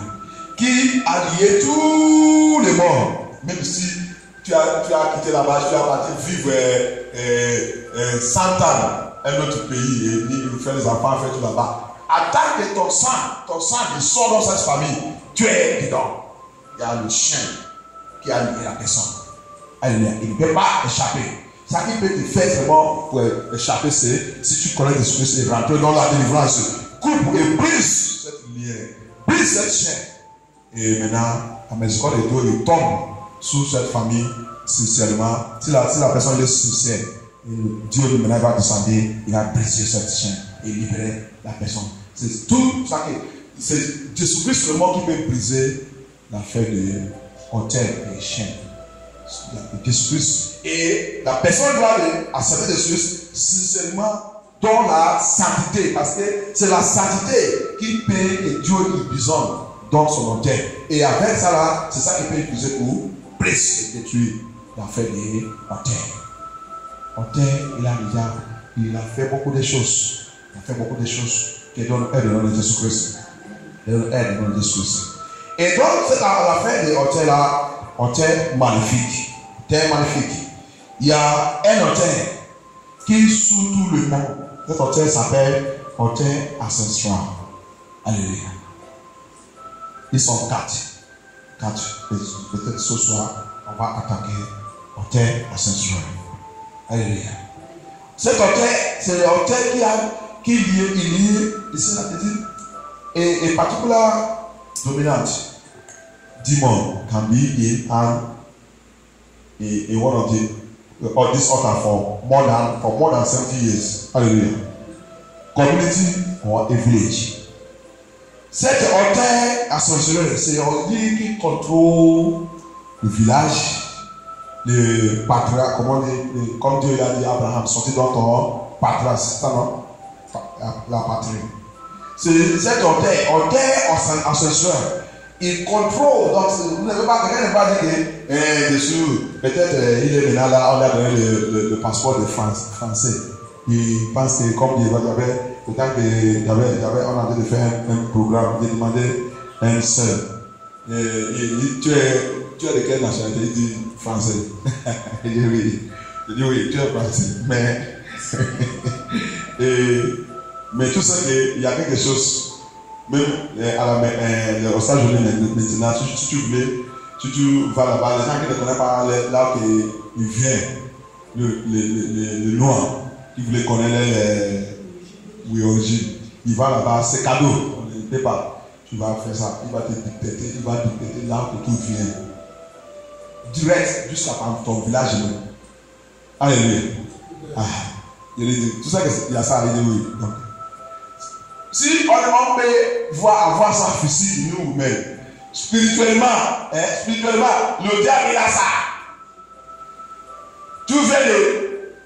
S1: Qui a lié tous les morts. Même si tu as quitté là-bas, tu as parti vivre 100 ans un autre pays et faire les enfants, faire tout là-bas. Attends que ton sang sort dans cette famille, tu es dedans. Il y a le chien qui a lié la personne. Alléluia. Il ne peut pas échapper. Ça qui peut te faire vraiment pour échapper, c'est si tu connais l'esprit, c'est rentrer dans la délivrance. Coupe et brise cette lien, brise cette chaîne. Et maintenant, à mes écoles et tout, il tombe sous cette famille sincèrement. Si la personne est sincère, Dieu maintenant va descendre, il va briser cette chaîne et libérer la personne. C'est tout ça que c'est Jésus-Christ seulement qui peut briser l'affaire de hôtel et chaîne. Jésus-Christ. Et la personne doit accepter Jésus sincèrement dans la sainteté, parce que c'est la sainteté qui paye que Dieu il besogne dans son hôtel. Et avec ça là, c'est ça qu'il peut utiliser pour briser et détruire l'affaire de hôtel. Hôtel, il a fait beaucoup de choses. Il a fait beaucoup de choses qui donnent aide au nom de Jésus-Christ. Et donc c'est l'affaire de hôtel là. Hôtel magnifique. Hôtel magnifique. Il y a un hôtel qui sous tout le monde. Cet hôtel s'appelle Hôtel Ascension. Alléluia. Ils sont quatre. Peut-être ce soir, on va attaquer Hôtel Ascension. Alléluia. Cet hôtel, c'est l'hôtel qui lie ici la petite et particular dominante. Demon can be in one of this altar for more than 70 years. Hallelujah. Community or a village. Cet hôtel ascensionnel, c'est lui qui contrôle le village, le patriarcat, comme Dieu l'a dit à Abraham, sorti dans ton patriarcat, c'est ça non? La patrie. C'est cet hôtel ascensionnel. Il contrôle, donc vous n'avez pas, quelqu'un ne va dire que dessus, peut-être il est maintenant là, on a donné le passeport de français. Il pense que comme il y avait, peut-être on a dit de faire un programme, il demandait un seul. Tu es de quelle nationalité? Il dit français. Il dit oui. Il dit oui, tu es français. Mais tout ça, il y a quelque chose. Même au stade maintenant, si tu vas là-bas, les gens qui ne connaissent pas là où il vient, le noir, qui voulait connaître les origines, il va là-bas, c'est cadeau, on ne peut pas. Tu vas faire ça, il va te dicter là où tout vient. Direct jusqu'à ton village. Alléluia. Tout ça, il y a ça, il dit oui. Donc, si on peut avoir ça physique nous-mêmes, spirituellement, le diable il a ça. Tu viens de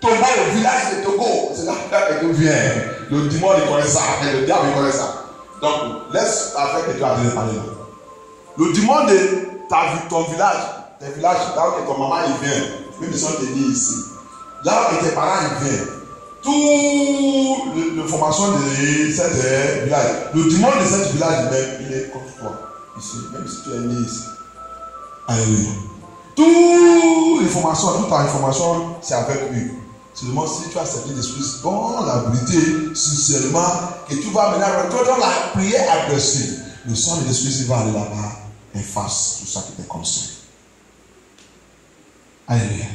S1: Togo, au village de Togo, c'est là que tu viens. Le démon il connaît ça, et le diable il connaît ça. Donc, laisse afin que tu as déjà parlé là. Le démon de ton village, là où ton maman il vient, même si on te dit ici, là où tes parents ils viennent. Toute l'information de cet village, le dimanche de cet village même, il est contre toi. Ici, même si tu es né ici. Alléluia. Toute ta information, c'est avec lui. Seulement si tu as accepté l'esprit dans la vérité, sincèrement, que tu vas maintenant rentrer dans la prière agressive, le sang de l'esprit va aller là-bas et efface tout ça qui te concerne. Alléluia.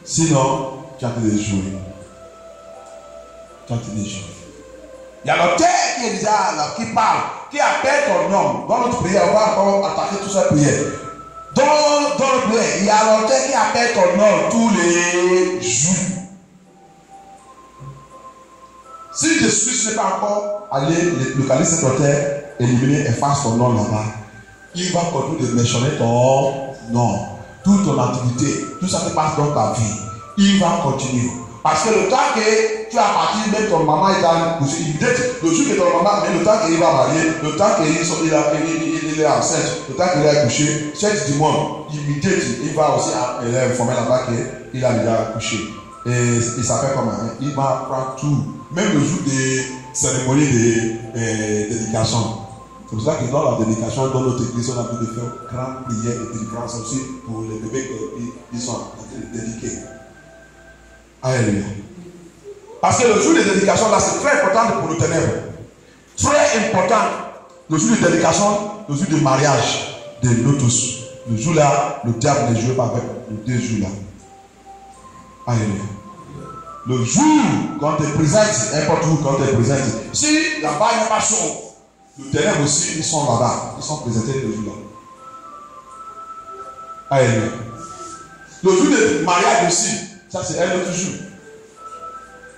S1: Sinon, tu as des jouer. Il y a l'autel qui est déjà là, qui parle, qui appelle ton nom. Dans notre prière, on va encore attaquer toute cette prière. Dans notre prière, il y a l'autel qui appelle ton nom tous les jours. Si Jésus n'est pas encore allé localiser cet autel, éliminer, efface ton nom là-bas, il va continuer de mentionner ton nom, toute ton activité, tout ça qui passe dans ta vie. Il va continuer. Parce que le temps que tu as parti, même ton maman est dans le jour que ton maman, mais le temps qu'il va marier, le temps qu'il est enceinte, le temps qu'il est accouché, chaque dimanche, il va aussi informer là-bas qu'il a déjà accouché. Et il s'appelle comment? Il va prendre tout. Même le jour des cérémonies de dédication. C'est pour ça que dans la dédication, dans notre église, on a pu faire une grande prière de dédication aussi pour les bébés qui sont dédiés. Alléluia. Parce que le jour de dédication, là, c'est très important pour nous ténèbres. Très important. Le jour de dédication, le jour de mariage de nous tous. Le jour là, le diable ne joue pas avec les deux jours là. Alléluia. Le jour qu'on te présente, n'importe où qu'on te présente, si là-bas il n'y a pas chaud, le ténèbre aussi, ils sont là-bas. Ils sont présentés le jour-là. Alléluia. Le jour de mariage aussi, ça c'est un autre jour.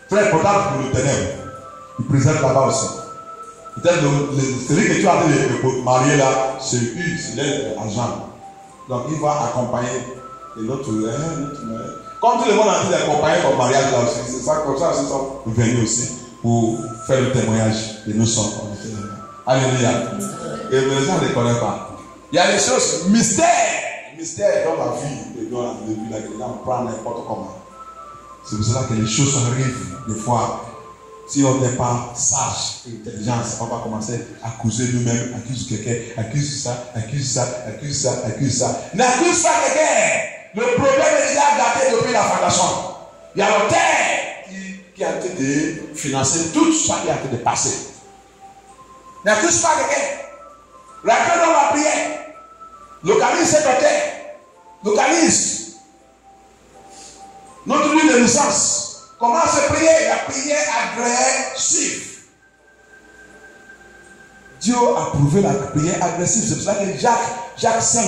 S1: Très important pour le ténèbre. Il présente là-bas aussi. Peut-être celui que tu as de marier là, c'est lui, c'est l'argent. Donc il va accompagner l'autre. Comme tout le monde a dit d'accompagner ton mariage là aussi, c'est ça, comme ça, ils sont venus aussi pour faire le témoignage de nos sons. Alléluia. Et les gens ne les connaissent pas. Il y a des choses mystères dans la vie, dans la vie, les gens prennent n'importe comment. C'est pour cela que les choses arrivent des fois. Si on n'est pas sage et intelligent, on va commencer à accuser nous-mêmes, accuser quelqu'un, accuse ça. N'accuse pas quelqu'un. Le problème est déjà daté depuis la fondation. Il y a le terre qui a été de financer tout ça qui a été de passer. N'accuse pas quelqu'un. Rappelle dans la prière. Localise cet hôtel. Localise notre lieu de naissance. Comment se prier? La prière agressive. Dieu a prouvé la prière agressive. C'est pour ça que Jacques 5,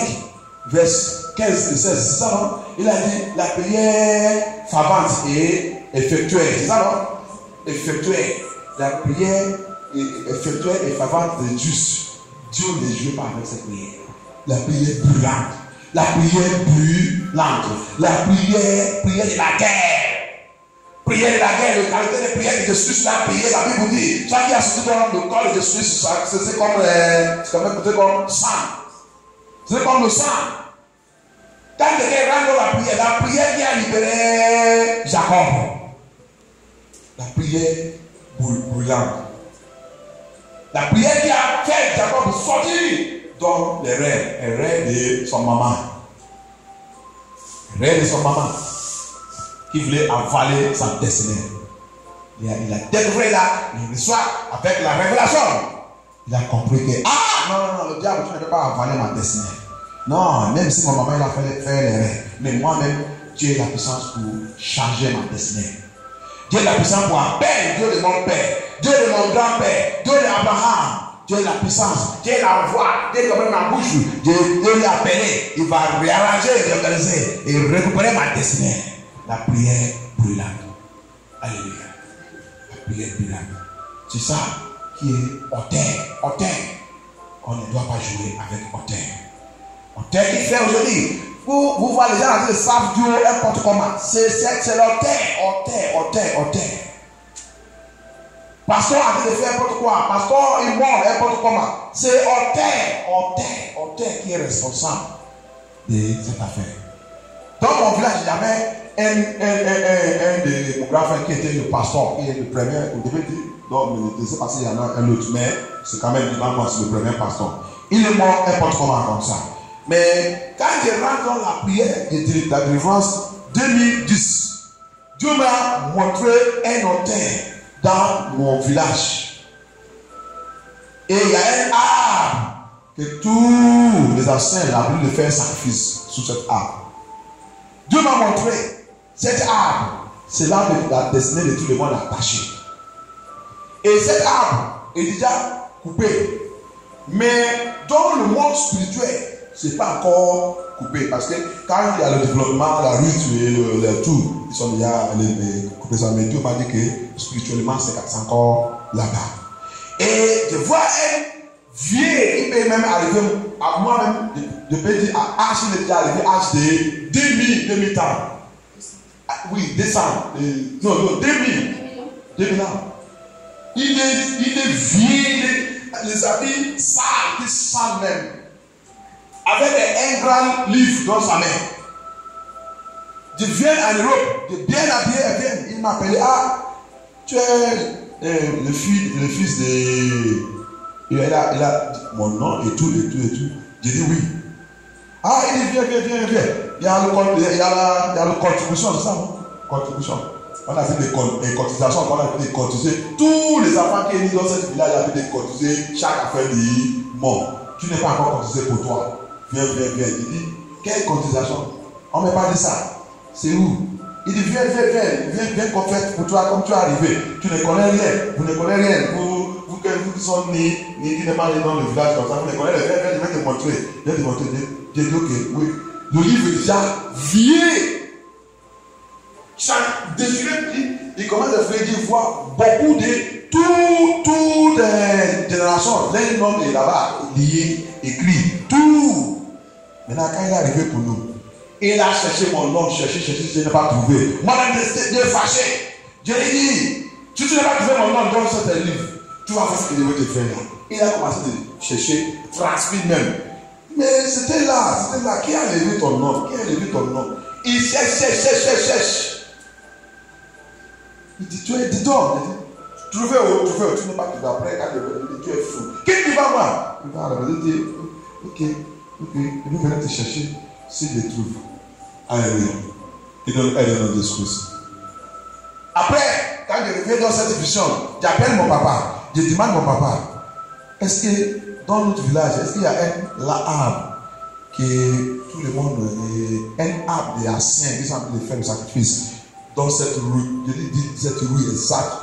S1: verset 15 et 16, c'est ça non? Il a dit la prière fervente et effectuée. C'est ça non? Effectuée. La prière effectuée et fervente de juste. Dieu ne joue pas avec cette prière. La prière brûlante. La prière brûlante. La prière de la guerre. Prière de la guerre, le caractère de prière de Jésus, la prière, la Bible dit, ça qui a sorti dans le corps de Jésus, c'est comme sang. C'est comme le sang. Quand quelqu'un rentre dans la prière qui a libéré Jacob. La prière brûlante. La prière qui a fait Jacob sortir dans les rêves de son maman. Les rêves de son maman. Qui voulait avaler sa destinée. Il a découvert là, le soir, avec la révélation. Il a compris que, non, le diable, tu ne peux pas avaler ma destinée. Non, même si mon maman il a fait les rêves, mais moi-même, Dieu a la puissance pour changer ma destinée. Dieu a la puissance pour appeler Dieu de mon père, Dieu de mon grand-père, Dieu d'Abraham. Dieu a la puissance, Dieu la voix, Dieu comme ma bouche, Dieu l'a appelé, il va réarranger, réorganiser et récupérer ma destinée. La prière brûlante. Alléluia. La prière brûlante. C'est ça qui est hauteur. On ne doit pas jouer avec hauteur. Hauteur qui fait aujourd'hui. Vous voyez les gens qui savent Dieu n'importe comment. C'est l'hauteur. Pasteur a dit de faire n'importe quoi. Pasteur il mort n'importe comment. C'est hauteur qui est responsable de cette affaire. Dans mon village, il y avait un des démographes qui était le pasteur, qui est le premier, au début, donc je ne sais pas s'il y en a un autre, mais c'est quand même moi, c'est le premier pasteur. Il est mort n'importe comment comme ça. Mais quand je rentre dans la prière de la délivrance 2010, Dieu m'a montré un hôtel dans mon village. Et il y a un arbre que tous les anciens ont voulu faire sacrifice sous cet arbre. Dieu m'a montré cet arbre, c'est l'arbre de la destinée de tout le monde attaché. Et cet arbre est déjà coupé. Mais dans le monde spirituel, ce n'est pas encore coupé. Parce que quand il y a le développement, la route et le tout, ils sont déjà coupés. Mais Dieu m'a dit que spirituellement, c'est encore là-bas. Et je vois un vieux, il peut même arriver à moi-même, je peux dire à H, il est déjà arrivé à H de 2000 ans. Oui, 200. Non, 2000 ans. Il est vieux, les habits sales, qui sentent même. Avec un grand livre dans sa main. Je viens en Europe, je bien habillé, il m'a appelé, tu es le fils de... Il a mon nom et tout. J'ai dit oui. Il dit viens. Il y a la contribution, c'est ça, non? Contribution. On a fait des cotisations, on a fait des cotiser. Tous les enfants qui sont dans cette village, il a fait des cotiser. Chaque affaire dit, bon, tu n'es pas encore cotisé pour toi. Viens. Il dit, quelle cotisation? On ne m'a pas dit ça. C'est où? Il dit, viens qu'on fait pour toi, comme tu es arrivé. Tu ne connais rien, vous ne connaissez rien. Vous qui sont nés, qui n'êtes pas nés dans le village comme ça, vous ne connaissez rien. Je vais te montrer. J'ai dit, ok, oui. Le livre est déjà vieux. Chaque défilé, il commence à faire, il voit beaucoup de toutes les générations. L'un homme est là-bas, lié, écrit, tout. Maintenant, quand il est arrivé pour nous, il a cherché mon nom, cherché, je n'ai pas trouvé. Moi-même, je l'ai fâché. Je lui ai dit, si tu n'as pas trouvé mon nom dans ce livre, tu vas faire ce que je vais te faire là. Il a commencé à chercher, transmis même. Mais c'était là. Qui a levé ton nom? Il cherche. Il dit, tu es dedans. Trouvé où? Tu n'es pas trouvé. Après, quand tu es fou. Qu'est-ce que tu vas voir? Il va regarder, il dit, ok. Il va venir te chercher s'il les trouve. Alléluia. Il donne aide au nom de Jésus. Après, quand je reviens dans cette vision, j'appelle mon papa. Je demande à mon papa, est-ce que dans notre village, est-ce qu'il y a un arbre que tout le monde, un arbre de anciens qui sont en train de faire le sacrifice dans cette rue? Je lui dis cette rue exacte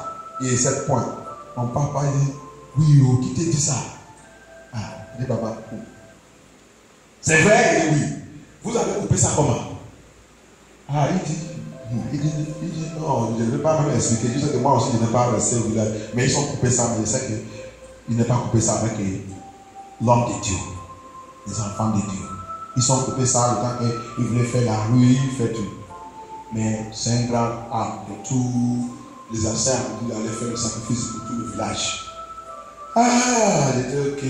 S1: et 7 points. Mon papa dit, oui, qui t'a dit ça? Ah, il dit, papa, c'est vrai, il dit, oui. Vous avez coupé ça comment? Ah, il dit, non, je ne vais pas même expliquer. Je sais que moi aussi, je n'ai pas resté au village. Mais ils ont coupé ça, mais je sais qu'ils n'ont pas coupé ça avec l'homme de Dieu, les enfants de Dieu. Ils ont coupé ça le temps qu'ils voulaient faire la rue, ils font tout. Mais c'est un grand arbre de tous les anciens qui allaient faire le sacrifice pour tout le village. Ah, j'ai dit, ok,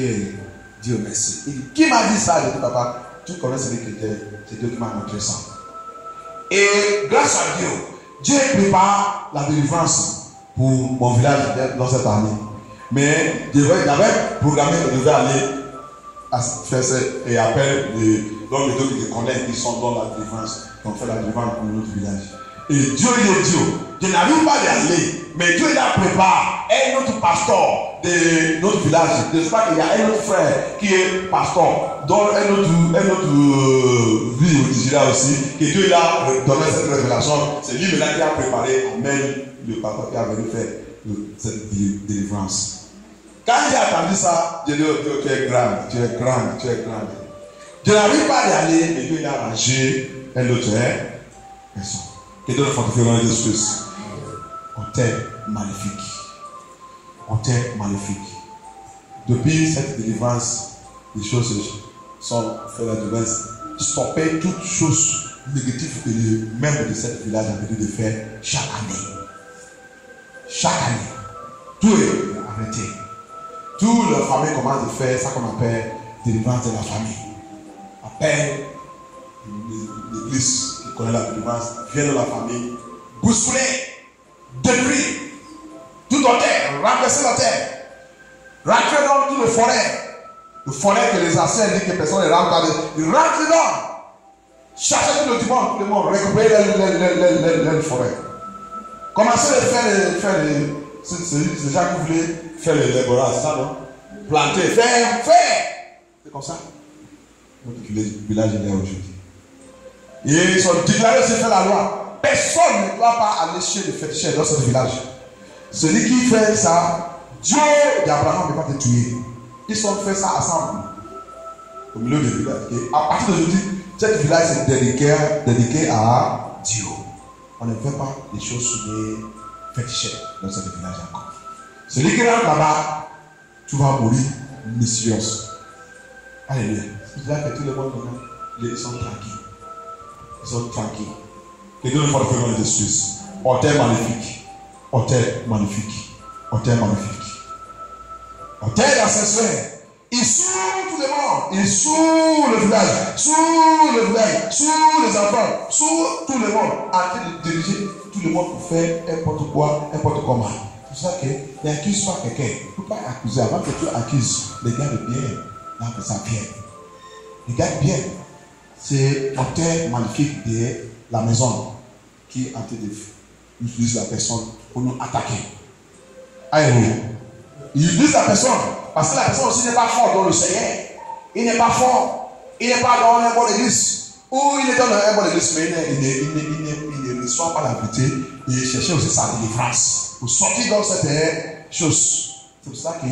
S1: Dieu merci. Il dit, qui m'a dit ça? J'ai dit, papa, tu connais celui qui était, c'est Dieu qui m'a montré ça. Et grâce à Dieu, Dieu prépare la délivrance pour mon village dans cette année. Mais j'avais programmé que je devais aller à faire ça et appelle donc les deux qui te connaissent, qui sont dans la délivrance, qui ont fait la délivrance pour notre village. Et Dieu est Dieu. Je n'arrive pas à y aller, mais Dieu il a préparé un autre pasteur de notre village. Je sais pas qu'il y a un autre frère qui est pasteur, dans un autre vie au Nigeria aussi, que Dieu il a donné cette révélation. C'est lui maintenant qui a préparé même le pasteur qui a venu faire cette délivrance. Quand j'ai entendu ça, j'ai dit, oh, tu es grand. Je n'arrive pas à y aller, mais Dieu il a arrangé un autre personne. Que Dieu le fortifie dans Jésus. Hôtel maléfique. Depuis cette délivrance, les choses sont faites la délivrance. Stopper toutes choses négatives que les membres de cette village ont l'habitude de faire chaque année. Tout est arrêté. Toute la famille commence à faire ça qu'on appelle délivrance de la famille. Appelle l'église qui connaît la délivrance, vient de la famille, bousculer, détruire tout hôtel, renverser l'hôtel, rentrer dans tout le forêt que les anciens disent que personne ne rentre dedans. Ils rentrent dedans, chercher tout le monde, récupérer les forêts. Commencez à faire c'est gens qui voulaient faire les laborats, c'est ça non? Planter, faire. C'est comme ça. Notre village est là aujourd'hui. Et ils sont déclarés, c'est fait la loi. Personne ne doit pas aller chez les féticheurs dans ce village. Celui qui fait ça, Dieu d'Abraham ne va pas te tuer. Ils ont fait ça ensemble. Au milieu du village. Et à partir d'aujourd'hui, ce village est dédié à Dieu. On ne fait pas des choses sur les féticheurs dans ce village encore. Celui qui rentre là-bas, tu vas mourir mystérieuse. Alléluia. C'est là que tout le monde ils sont tranquilles. Ils sont tranquilles. Que Dieu nous fasse faire des Suisses. Hôtel magnifique. Hôtel d'ancestrais. Ils sont tout le monde. Ils sont le village. Sous les enfants. Sous tout le monde. En train de diriger tout le monde pour faire n'importe quoi, n'importe comment. C'est pour ça que n'accuse pas quelqu'un. Il ne faut pas accuser. Avant que tu accuses, regarde bien là que ça vient. Regarde bien. C'est hôtel magnifique de la maison qui est en train d'utiliser la personne pour nous attaquer. Alléluia. Il utilise la personne parce que la personne aussi n'est pas forte dans le Seigneur. Il n'est pas fort. Il n'est pas dans un bon église. Ou il est dans un bon église, mais il ne soit pas la vérité et chercher aussi sa délivrance. Pour sortir dans cette chose. C'est pour ça que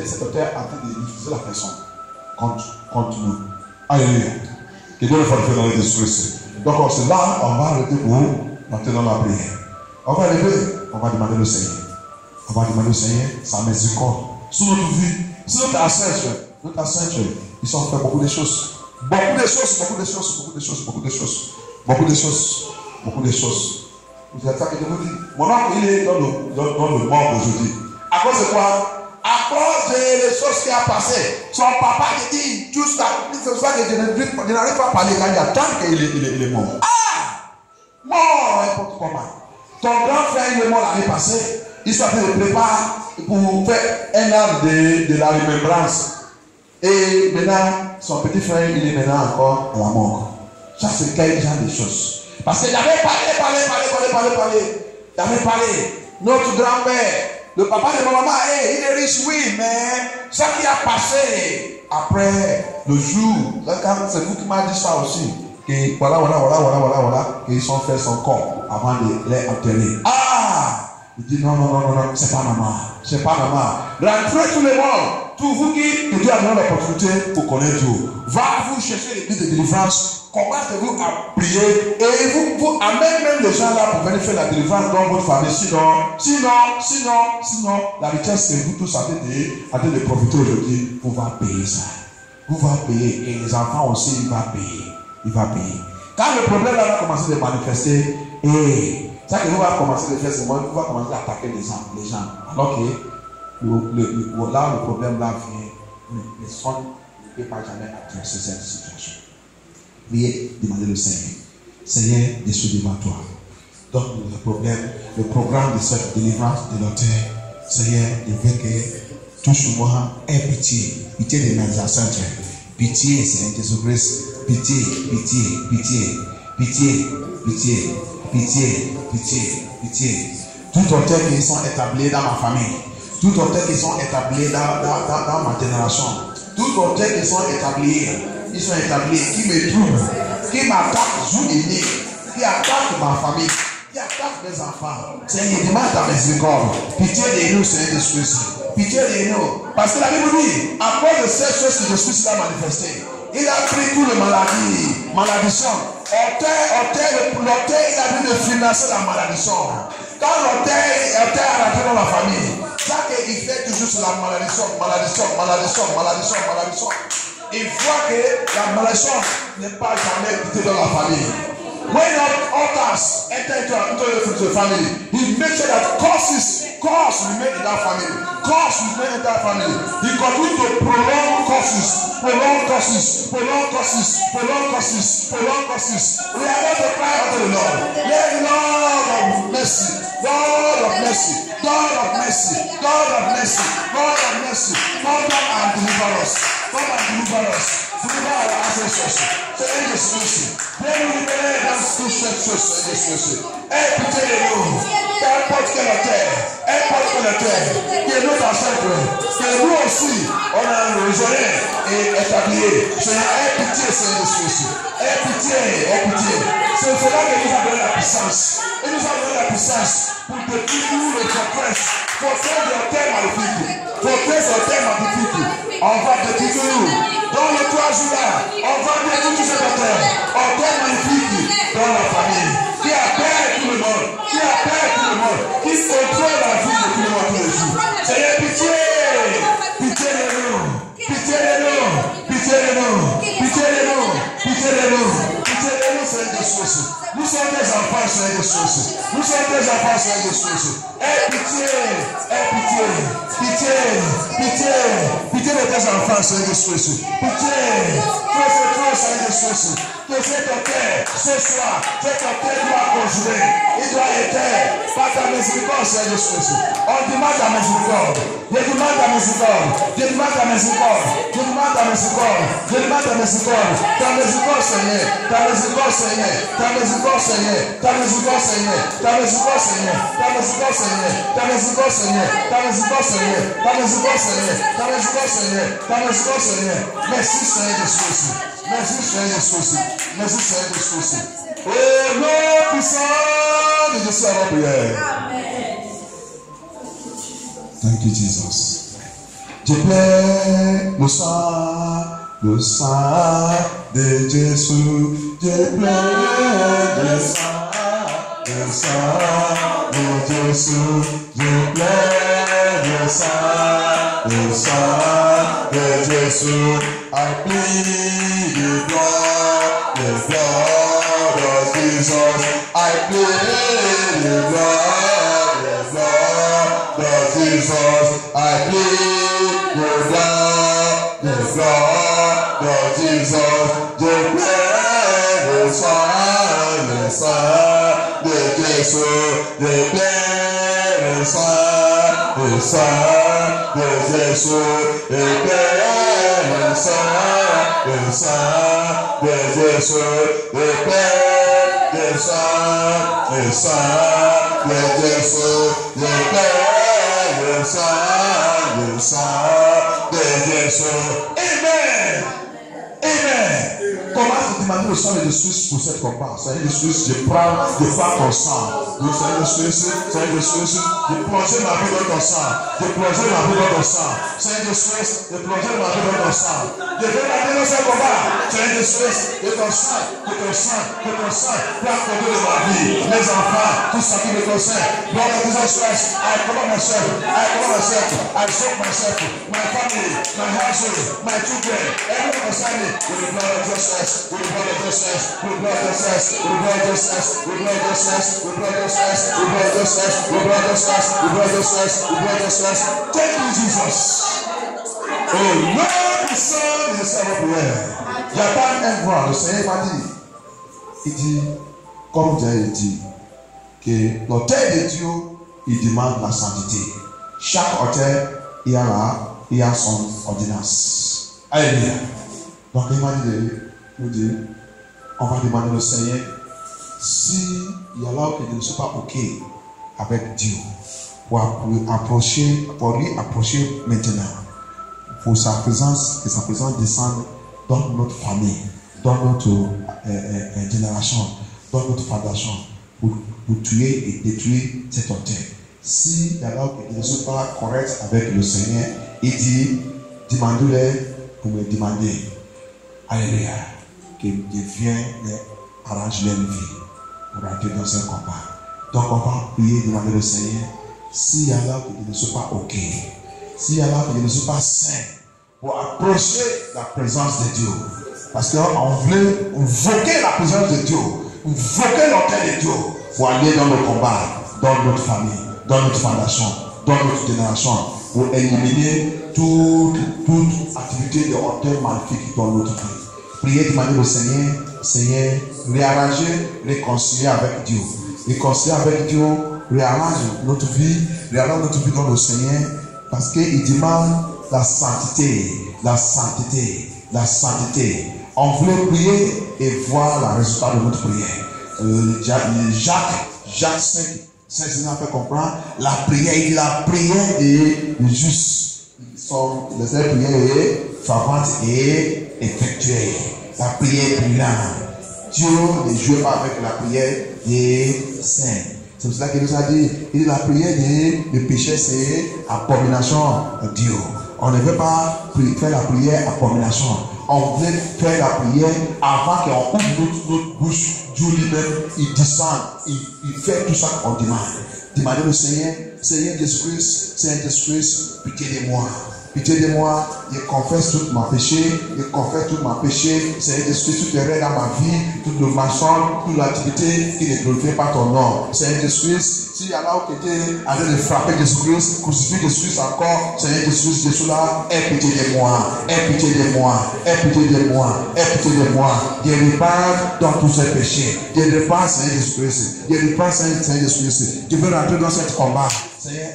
S1: cet auteur a en train de diffuser la personne contre nous. Alléluia. Que Dieu le fasse dans les esprits. Donc c'est là, on va arrêter pour entrer dans la prière. On va lever, on va demander le Seigneur. On va demander au Seigneur sa miséricorde. Sur notre vie, sur notre ancêtre, ils ont fait beaucoup de choses. Beaucoup de choses. Vous êtes ça que je vous dis. Mon oncle, il est dans le monde aujourd'hui. À cause de quoi? À cause des choses qui ont passé. Son papa qui dit tout ça. C'est pour ça que je n'arrive pas à parler quand il y a tant qu'il est mort. Ah! Mort, n'importe comment. Ton grand frère, il est mort l'année passée. Il s'est préparé pour faire un an de la remembrance. Et maintenant, son petit frère, il est maintenant encore à la mort. Ça, c'est quel genre de choses. Parce qu'il avait parlé. Il avait parlé. Notre grand-mère, le papa de ma maman, il est riche, oui, mais ça qui a passé après le jour, c'est vous qui m'avez dit ça aussi. Que voilà, qu'ils ont fait son corps avant de les enterrer. Ah! Il dit non, c'est pas maman. Rentrez tout le monde. Tout vous qui Dieu a donné l'opportunité pour connaître Dieu. Va vous chercher l'église de délivrance. Commencez-vous à prier. Et vous amenez même les gens là pour venir faire la délivrance dans votre famille. Sinon, la richesse que vous tous avez de profiter aujourd'hui, vous va payer ça. Vous va payer. Et les enfants aussi, il va payer. Quand le problème là va commencer à manifester, ça que vous va commencer à faire, c'est moi, vous va commencer à attaquer les gens. Alors que là, le problème là vient, les sons ne peuvent pas jamais adresser cette situation. Priez, demandez le Seigneur. Seigneur, je suis devant toi. Donc, le programme de cette délivrance de l'auteur, Seigneur, je veux que touche-moi, aie pitié de mes ancêtres. Pitié, Seigneur Jésus-Christ. Pitié. Tout auteur qui sont établis dans ma famille, tout auteur qui sont établis dans ma génération, tout auteur qui sont établis, qui me trouvent, qui m'attaquent jour et nuit, qui attaquent ma famille, qui attaquent mes enfants. Seigneur, demande ta miséricorde. Pitié de nous, Seigneur Jésus. Pitié de nous. Parce que la Bible dit, à cause de ces choses que Jésus a manifestées, il a pris toutes les malédictions. L'auteur, il a dû financer la malédiction. Quand l'auteur a rentré dans la famille, ça qu'il fait toujours sur la malédiction. Il voit que la malédiction n'est pas jamais quittée dans la famille. When altars enter into the family, he makes sure that causes remain in that family. He continues to prolong causes. We are going to cry out to the Lord. Let Lord of mercy, come down and deliver us. Deliver our ancestors. Seigneur Jésus. Viens dans toutes ces choses, Seigneur Jésus. Aie pitié de nous. N'importe quel auteur, qui est notre ancêtre, que nous aussi, on a raisonné et établi. Seigneur, aie pitié, Seigneur Jésus. Aie pitié. C'est cela que nous a donné la puissance. Et nous a donné la puissance pour détruire les forteresses de terre magnifique. On va détruire. Dans les 3 jours là, on va détruire tout cet auteur magnifique dans la famille, qui appelle tout le monde, qui contrôle la vie de tout le monde tous les jours. Seigneur, pitié de nous, Seigneur Jésus. Nous sommes des enfants, Seigneur Jésus. Aie pitié de tes enfants, Seigneur Jésus. Seigneur Jésus. Que cet auteur, ce soir, doit conjurer. Il doit être par ta miséricorde, Seigneur Jésus. On demande ta miséricorde. Je demande ta miséricorde. Ta miséricorde, Seigneur. Merci, Seigneur Jésus. Au nom puissant de Jésus à la prière.
S3: Amen.
S1: Thank you, Jesus. Je plains le sang de Jésus. Je plains le sang de Jésus. Je plains le sang de Jésus. I plead the blood of Jesus. I plead the blood of Jesus. I plead the blood of Jesus. Je plains le sang de Jésus. Je plains le sang de Jésus. Je plains le sang de Jésus. Je plains le sang de Jésus. Je plains le sang de Jésus. Amen. Amen. Comment se demander le sang de Jésus pour cette combat? Seigneur Jésus, je prends ton sang. Seigneur Jésus, je plonge ma vie dans ton sang. Je plonge ma vie dans ton sang. Seigneur Jésus, je plonge ma vie dans ton sang. Je vais m'amener dans ce combat. Seigneur Jésus, que ton sang peut accorder de ma vie. Mes enfants, tout ce qui me concerne. Lord of Jesus Christ, I command myself. I soak myself, my family, my household, my children, everyone concerned me with the blood of Jesus. With the blood of Jesus. With the blood of Jesus. With the blood of Jesus. With the blood of Jesus. With the blood of Jesus. With the blood of Jesus. With the blood of Jesus. With the blood of Jesus. With the blood of Jesus. Thank you, Jesus. Oh, Lord, the Son, the Son of prayer. Il n'y a pas un voix. Le Seigneur m'a dit. Il dit, comme Dieu dit, que l'autel de Dieu, il demande la sainteté. Chaque autel, il y a son ordonnance. Alléluia. Donc, il m'a dit de nous dire, on va demander au Seigneur si il y a là que je ne suis pas OK avec Dieu pour lui approcher maintenant, pour sa présence, que sa présence descende dans notre famille, dans notre génération, dans notre fondation, pour tuer et détruire cet autel. Si il y a là que je ne suis pas correct avec le Seigneur, il dit, demandez-le pour me demander. Alléluia. Que Dieu vienne arranger leur vie pour entrer dans un combat. Donc on va prier, demander au Seigneur, s'il y a là que je ne suis pas OK, s'il y a là que je ne suis pas saint, pour approcher la présence de Dieu. Parce qu'on voulait invoquer la présence de Dieu, invoquer l'autel de Dieu pour aller dans le combat, dans notre famille, dans notre fondation, dans notre génération, pour éliminer toute activité de hauteur maléfique dans notre vie. Priez, demandez au Seigneur, Seigneur, réarranger, réconcilier avec Dieu. Réconcilier avec Dieu, réarrange notre vie dans le Seigneur, parce qu'il demande la sainteté. On voulait prier et voir le résultat de notre prière. Jacques 5, Saint-Seigneur fait comprendre la prière est juste. La prière est fervente et effectuée. La prière brûlante. Dieu ne joue pas avec la prière des saints. C'est pour cela qu'il nous a dit, la prière des péchés, c'est abomination à Dieu. On ne veut pas faire la prière abomination. On veut faire la prière avant qu'on ouvre notre bouche. Dieu lui-même, il descend, il fait tout ça qu'on demande. Demandez au Seigneur, Seigneur Jésus-Christ, pitié de moi. Pitié de moi, je confesse tout mon péché, Seigneur Jésus-Christ, tout est vrai dans ma vie, tout le mensonge, toute l'activité qui ne glorifie pas ton nom. Seigneur Jésus-Christ, s'il y a là où tu étais en train de frapper Jésus-Christ, crucifier Jésus-Christ encore, Seigneur Jésus-Christ, je suis là, aie pitié de moi, Je repars dans tous ces péchés, je repars, Seigneur Jésus-Christ, je veux rentrer dans ce combat. Seigneur,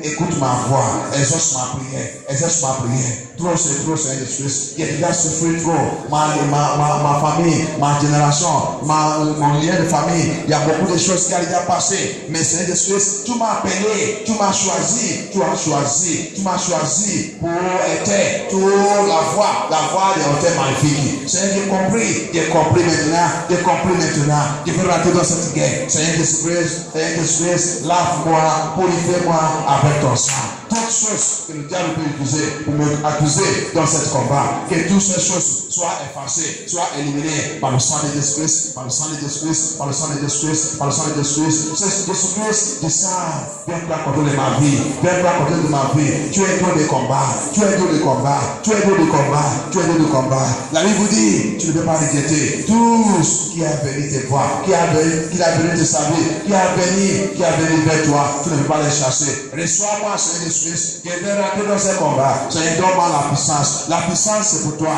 S1: écoute ma voix, exauce ma prière, exauce ma prière. Trop, Seigneur Jésus-Christ. Il y a déjà souffert trop. Ma famille, ma génération, mon lien de famille, il y a beaucoup de choses qui ont déjà passé. Mais Seigneur Jésus-Christ, tu m'as appelé, tu m'as choisi, tu m'as choisi pour être la voix des hauteurs magnifiques. Seigneur, j'ai compris maintenant. Je veux rentrer dans cette guerre. Seigneur Jésus-Christ, lave-moi, purifie-moi avec ton sang. Toutes choses que le diable peut utiliser pour me accuser dans ce combat, que toutes ces choses soient effacées, soient éliminées par le sang de Jésus-Christ, par le sang de Jésus-Christ, par le sang de Jésus-Christ, par le sang de Jésus-Christ. Jésus-Christ, du sang, viens prendre contrôle de ma vie, viens prendre contrôle de ma vie. Tu es Dieu de combat, tu es Dieu de combat, tu es Dieu de combat, tu es Dieu de combat. La Bible vous dit, tu ne peux pas rejeter tous qui a venu te voir, qui a venu te saluer, qui a venu vers toi, tu ne peux pas les chasser. Reçois-moi, Seigneur Jésus-Christ, je vais rentrer dans ce combat. Seigneur, donne-moi la puissance. La puissance, c'est pour toi.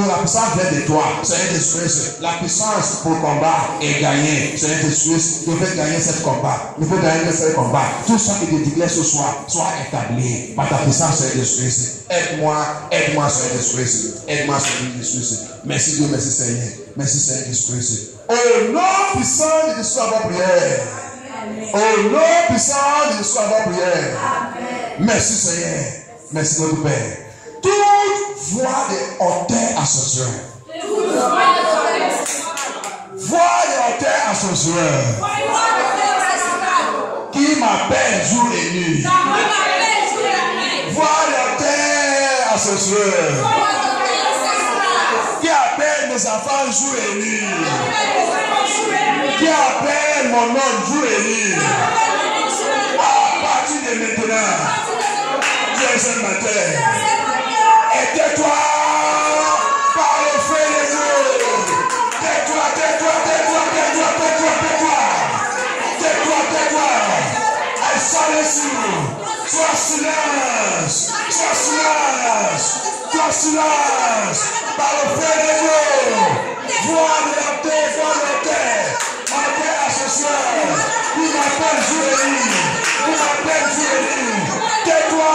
S1: La puissance vient de toi. Seigneur Jésus-Christ, la puissance pour combat est gagnée. Seigneur Jésus-Christ, je vais gagner ce combat. Je vais gagner ce combat. Tout ce que je déclare ce soir, soit établi par ta puissance, Seigneur Jésus-Christ. Aide-moi, Seigneur Jésus-Christ. Aide-moi, Seigneur Jésus-Christ. Merci Dieu, merci Seigneur. Merci Seigneur Jésus-Christ. Au nom puissant de Jésus, avant prière. Au nom puissant de Jésus, avant prière. Merci Seigneur. Merci notre Père. Toute voix de hauteur à ce soir. Voix de hauteur à ce soir. Qui m'appelle jour et nuit. Voix de hauteur à ce soir. Qui appelle mes enfants jour et nuit. Qui appelle mon nom jour et nuit. À partir de maintenant, Dieu est un matin. Et tais-toi par le feu de Dieu. Tais-toi. I silence you. Sois silence. Par le feu de Dieu. Voix de terre. Ma terre à ce soir. Vous m'appelle jour et nuit. Tais-toi.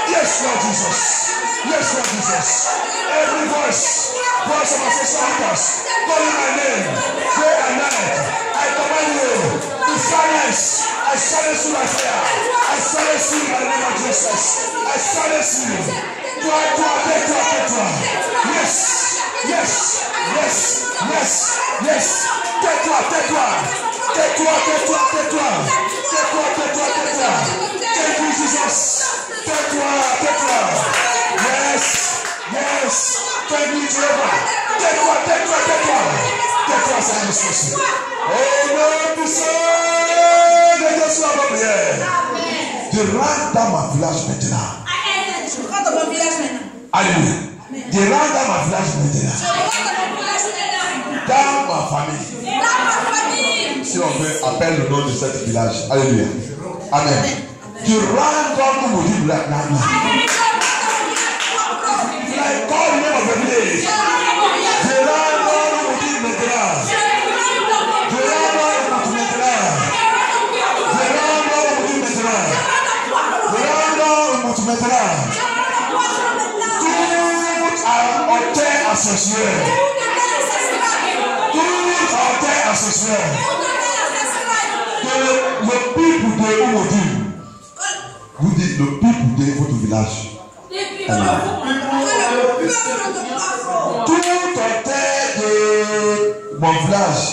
S1: Yes, Lord Jesus. Every voice of ancestors, calling my name, day and night. I command you to silence. I silence you by fire. I silence you by the name of Jesus. I silence you. Yes. Tais-toi. Thank you, Jesus. Tais-toi. Yes. Thank you, Jehovah. Tais-toi, Seigneur Jésus. Oh, mon puissant de Jésus à ma prière. Je rentre dans ma village maintenant. Alléluia. Je rentre dans ma village maintenant. Dans ma famille. Si on veut, appelle le nom de cet village. Alléluia. Amen. Je rentre dans mon village maintenant. I call the name of the village. Le people de Oumodou. Vous dites le people de votre village. Tout hôtel de mon village.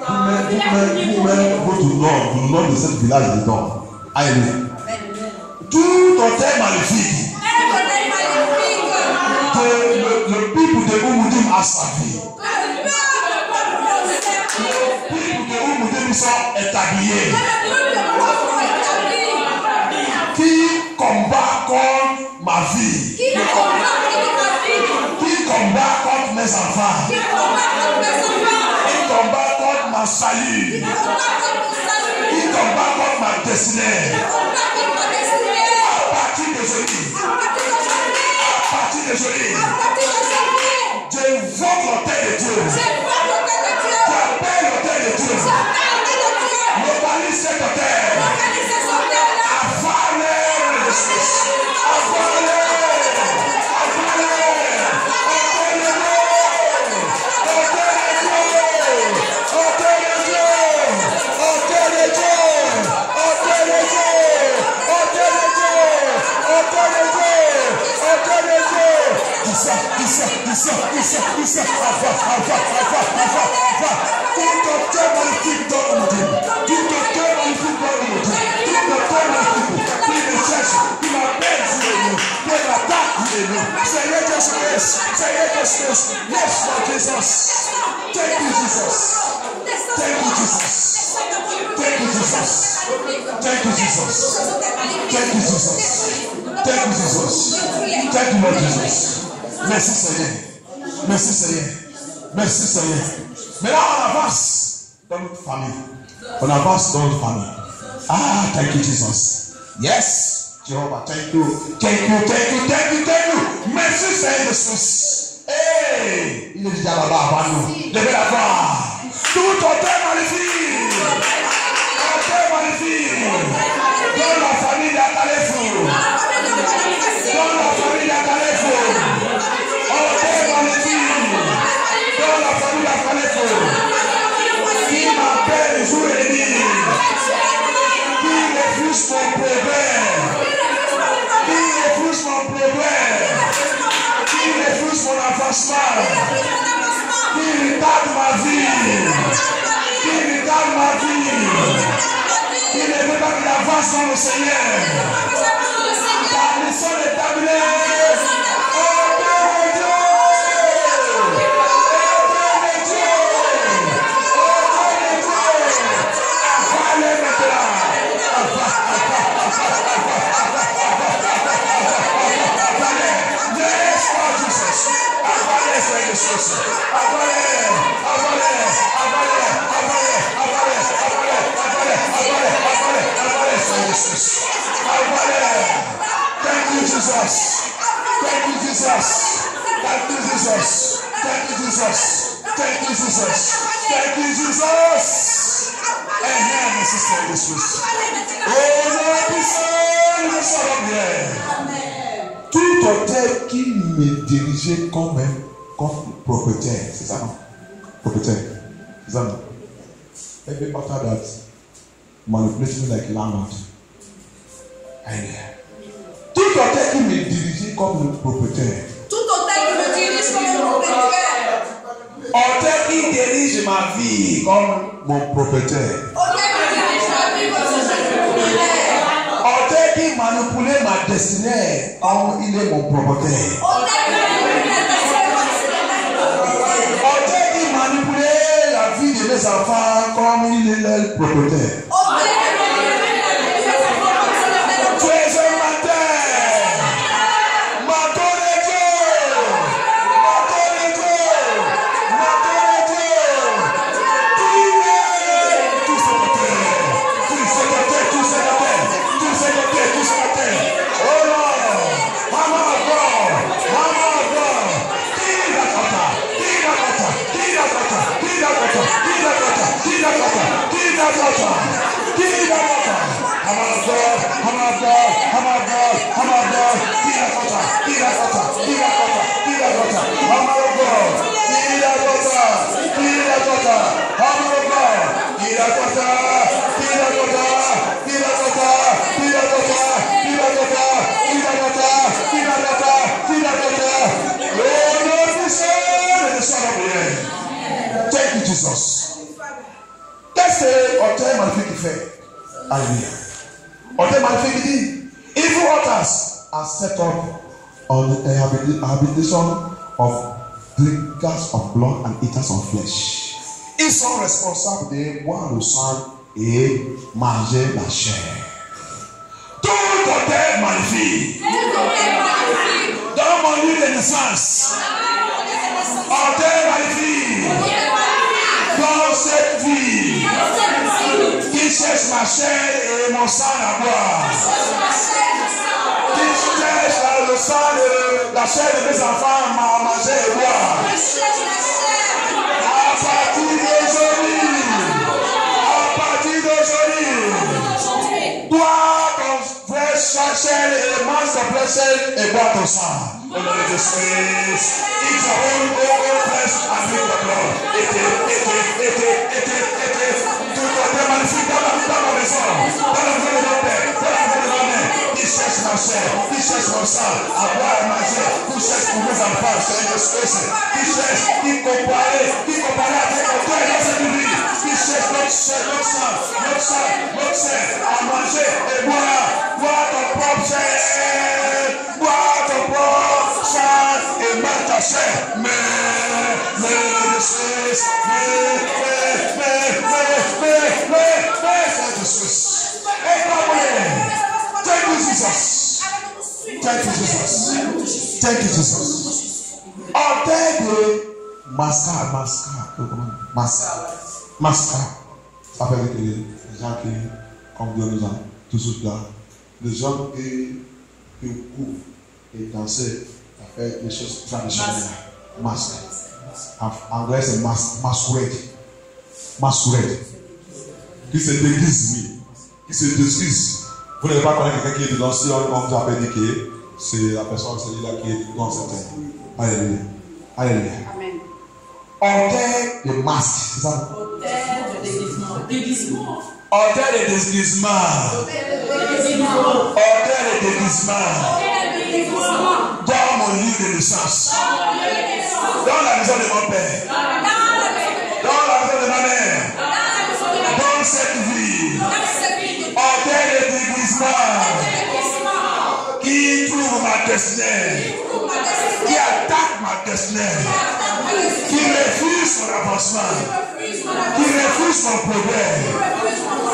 S1: Vous mettez votre nom, le nom de ce village dedans. Alléluia. Tout hôtel maléfique. Le people de Oumoudim a sa vie. Le people de Oumoudim sont établis. Qui combat contre ma vie. Qui combat contre mes enfants. Qui combat contre ma salut. Qui combat contre ma destinée. À partir de d'aujourd'hui, j'invoque l'autel de Dieu. J'appelle l'autel de Dieu. Localise cet autel. Yes, Lord Jesus. Thank you, Jesus. Thank you, Jesus. Thank you, Jesus. Thank you, Jesus. Thank you, Jesus. Thank you, Jesus. Thank you, Lord Jesus. Merci, Seigneur. Merci, Seigneur. Merci, Seigneur. Mais là, on avance dans notre famille. On avance dans notre famille. Ah, thank you, Jesus. Yes, Jehovah, thank you. Thank you, thank you, thank you, thank you. Merci, Seigneur Jesus. Hey, il est déjà là-bas avant nous. Levez la voix. Tout autel magnifique. Autel magnifique. Dans la famille d'Akalefo. Dans la famille d'Akalefo. Autel magnifique. Dans la famille d'Akalefo. Qui m'appelle jour et nuit. Qui refuse mon problème. Qui refuse mon problème. Qui refuse mon avancement. Qui retarde ma vie. Qui retarde ma vie. Qui ne veut pas qu'il avance dans le Seigneur. Ta mission est terminée. Thank you, Jesus. Thank you, Jesus. Thank you, Jesus. Thank you, Jesus. Thank you, Jesus. Thank you, Jesus. Amen, my sister, this was. Oh, Lord, the Son of God. Tout autel qui me dirigeait comme propriétaire, c'est ça, non? Propriétaire, c'est ça, non? Every after that, manipulate me like landlord. Tout autel qui me dirigeait comme le propriétaire.
S3: Tout autel qui me dirige comme le propriétaire.
S1: Autel qui dirige ma vie comme mon propriétaire. Autel qui manipule ma destinée comme il est mon propriétaire. Autel qui manipule la vie de mes enfants comme il est leur propriétaire. Thank you, Jesus. That's the autel magnifique fait. Alléluia. Autel magnifique dit, evil altars are set up on the habitation of drinkers of blood and eaters of flesh. Ils sont responsables de boire le sang et manger la chair. Tout autel magnifique. Dans mon lieu de naissance. Autel magnifique. Dans cette vie. Qui cherche ma chair et mon sang à boire. Qui le sang de la chair de mes enfants m'a mangé et boire. À partir d'aujourd'hui, toi, ton frère, chair et mange ton frère chair et bois ton sang. Au nom de Jésus, eat your own flesh and drink the blood. Tout côté magnifique dans la maison, dans la maison de mon père, dans la maison de ma mère. Il cherche ma chair, il cherche mon sang, à boire et manger. Il cherche pour mes enfants, c'est une espèce. Il cherche, il comparait avec mon cœur dans cette vie. Il cherche notre sang, à manger et boire. Boire ton propre chair, boire ton propre sang et mets ta chair. Mais, thank you, Jesus. Thank you, Jesus. Thank you, Jesus. Orteil de mascar. Ça fait les gens qui, comme Dieu nous a toujours là, les hommes qui courent et dansent, ça fait des choses traditionnelles. Masque. En anglais, c'est masquerade. Qui se déguise, oui. Qui se déguise. Vous n'avez pas connaître quelqu'un qui est dedans, si on vous appelle que c'est la personne celui-là qui est dans cette terre. Alléluia. Alléluia.
S3: Amen.
S1: Orteil de masque, c'est ça?
S2: Orteil de déguisement.
S1: Orteil de déguisement. Dans mon livre de naissance. Dans la maison de mon père. Dans la maison de ma mère. Dans cette vie. Orteil de déguisement. Qui trouve ma destinée. Qui attaque ma destinée. Qui refuse mon avancement. Qui refuse mon progrès.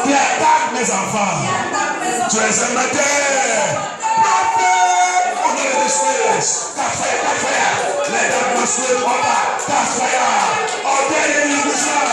S1: Qui attaque mes enfants. Tu es un matin. Catch fire. Let them go straight water. Catch fire. Order the division.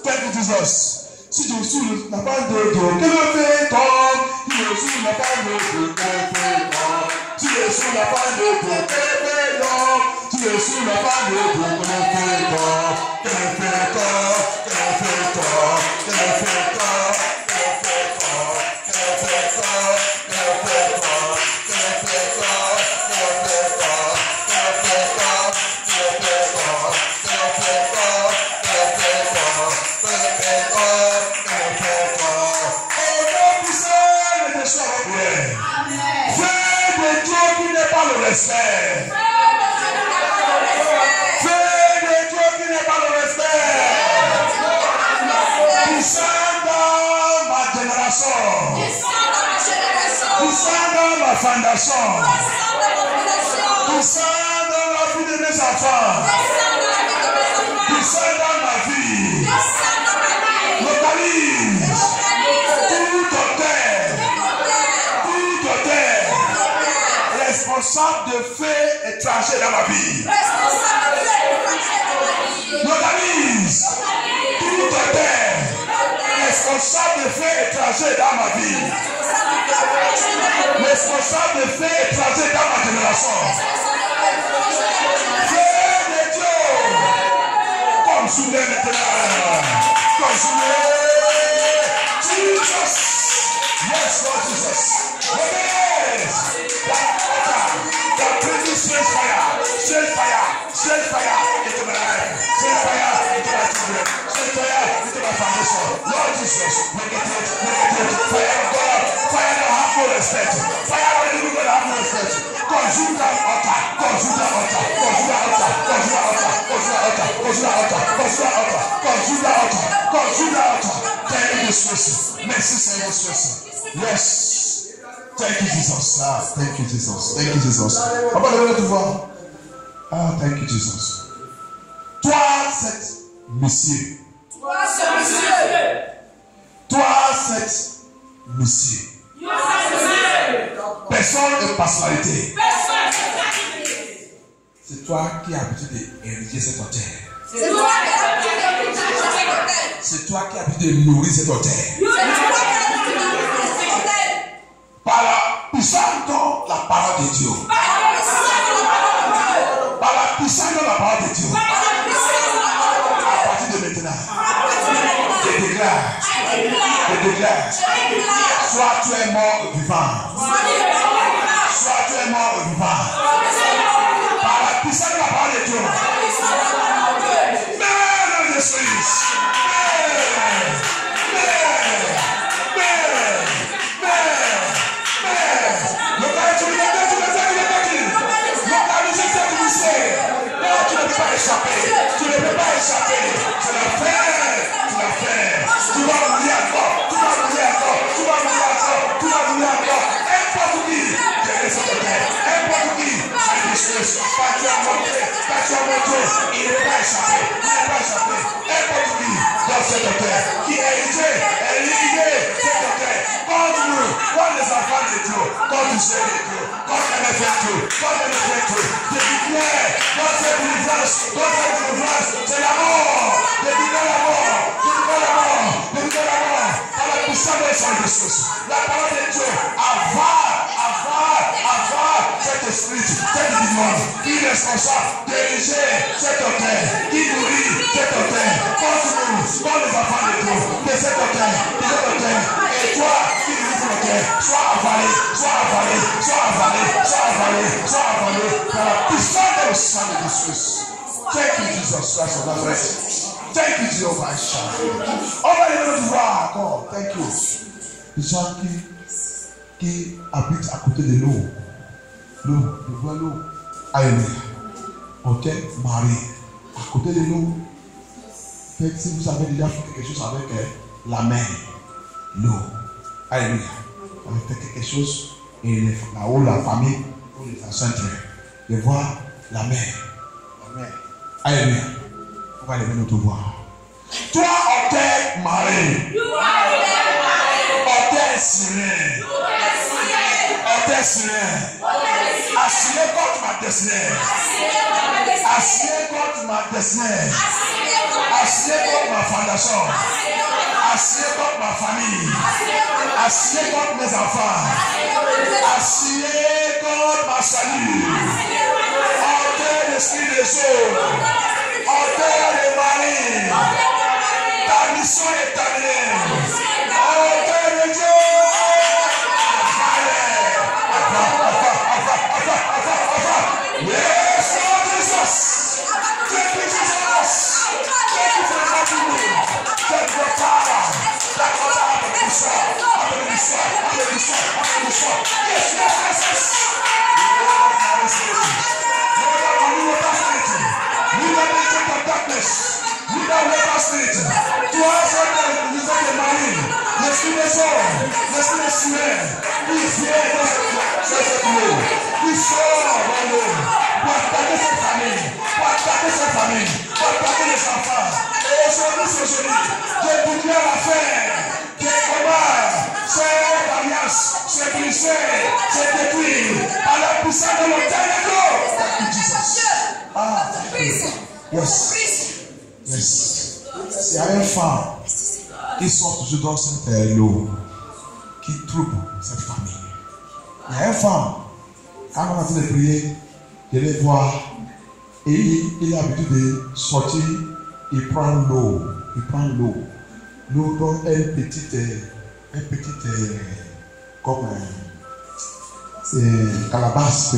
S1: Thank you, Jesus. Si je suis la part de Dieu, que me fait-on? Si je suis la part de Dieu, que me fait-on? Si je suis la part de Dieu, que me fait-on? Si je suis la part de Dieu, que me fait-on? Que me fait-on? Que me fait-on? Que me fait-on? Fondation. Puissant dans la vie de mes enfants. Puissant dans ma vie. Localise. Tout terre. Responsable de faits étrangers dans ma vie. Localise. Tout terre. Responsable de faits étrangers dans ma vie. Responsable de faits étrangers dans ma génération. Fais de Dieu. Consumez maintenant. Consumez. Jesus. Yes, Lord Jesus. Yes. That brings strange fire into my life. Strange fire into my children. Strange fire into my foundation. Lord Jesus, make it fire of God. Fire that have no respect. Fire that you don't have no respect. Consume that altar. Consume that altar. Consume that altar. Consume that altar. Consume that altar. Consume that altar. Consume that altar. Consume that altar. Consume that altar. Tell this person. Mercy, say this person. Yes. Thank you, Jesus. Ah, thank you, Jesus. Thank you, Jesus. Papa, levez votre voix. Ah, thank you, Jesus. Toi, cet monsieur. Toi, cet monsieur. Personne de personnalité. C'est toi qui as l'habitude d'ériger cet hôtel. C'est toi qui as l'habitude de nourrir cet hôtel. Par la puissance de la parole de Dieu. Par la puissance de la parole de Dieu. À partir de maintenant, je déclare, soit tu es mort vivant, soit tu es mort vivant. Par la puissance de la parole de Dieu. Mais le Jésus. Tu ne peux pas échapper. Tu l'as fait. Tu vas mourir encore. N'importe qui, gérer cette terre. N'importe qui, c'est des choses. Quand tu as montré, il ne peut pas échapper. N'importe qui, dans cette terre, qui est éliminé cette terre. Contre nous, contre les enfants de Dieu, contre les jeunes de Dieu, contre les effets de Dieu. Je déclare, dans cette délivrance, c'est la mort. Je déclare la mort. Par la puissance de son Jésus. La parole de Dieu avare cet esprit, cette division, qui est responsable diriger cet hôtel, qui nourrit cet hôtel, contre nous, contre les enfants de Dieu, de cet hôtel. Et toi, qui nourris cet hôtel, sois avalé, par la puissance de sang de Jésus. Thank you, Jesus Christ of Nazareth. Thank you, Jehovah. On va aller voir encore. Thank you. Les gens qui habitent à côté de l'eau. L'eau. Alléluia. Ok, Marie. À côté de l'eau. Peut-être si vous avez déjà fait quelque chose avec la mer. L'eau. Alléluia. Vous avez fait quelque chose. Et là-haut, la famille, les anciens de voir la mer. Alléluia. On va aller notre voix. Toi, hôtel Marie. Hôtel Syrien. Assuré contre ma destinée. Assuré contre ma fondation. Assuré contre ma famille. Assuré contre mes enfants. Assuré contre ma salut. Hôtel l'esprit des eaux. Hôtel de Marie. Ta mission est terminée. Hôtel de Dieu. Yes, Lord Jesus. Thank you, Jesus. Thank you for helping me. Thank you for power. That was happening before. Yes, Jesus. Toi, c'est le mari, l'esprit des hommes, l'esprit des humains, qui vient dans cette eau, qui sort dans l'eau, pour attaquer cette famille, pour attaquer les enfants. Et aujourd'hui, je déclare la fin, que comment cette alliance, c'est brisé, c'est détruit, par la puissance de l'autel de Dieu. Thank you, Jesus. Ah, yes. Il y a une femme qui sort toujours dans cette eau, qui trouble cette famille. Il y a une femme, quand on a dit de prier, je vais voir, et il a l'habitude de sortir, il prend l'eau. L'eau dans une petite comme calebasse,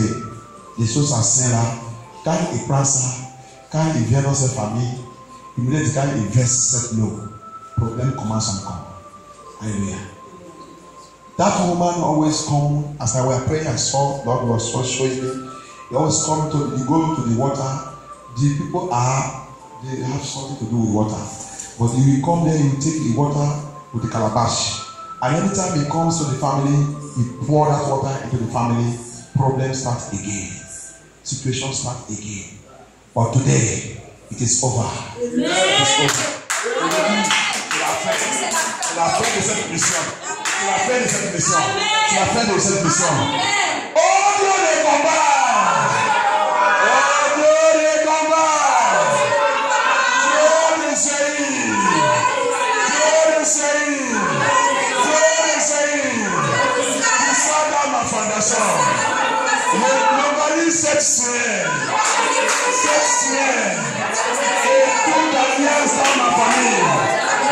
S1: des choses anciennes là. Quand il prend ça, quand il vient dans cette famille, il me dit quand il verse cette eau, le problème commence encore. Alléluia. That woman always come, as I was praying, I saw God was showing me. He always come to, you go to the water. The people they have something to do with water. But if you come there, you take the water with the calabash. And anytime he comes to the family, you pour that water into the family, problems start again. Situations start again. But today, it is over. It is over. Tu l'as fait de cette mission. Tu l'as fait de cette mission. Tu l'as fait de cette mission. Oh Dieu des combats! Oh Dieu des combats! Dieu des séries! Dieu des séries! Dieu des séries! Tu sois dans ma fondation. Localise cette semaine. Cette semaine. Et toute alliance dans ma famille.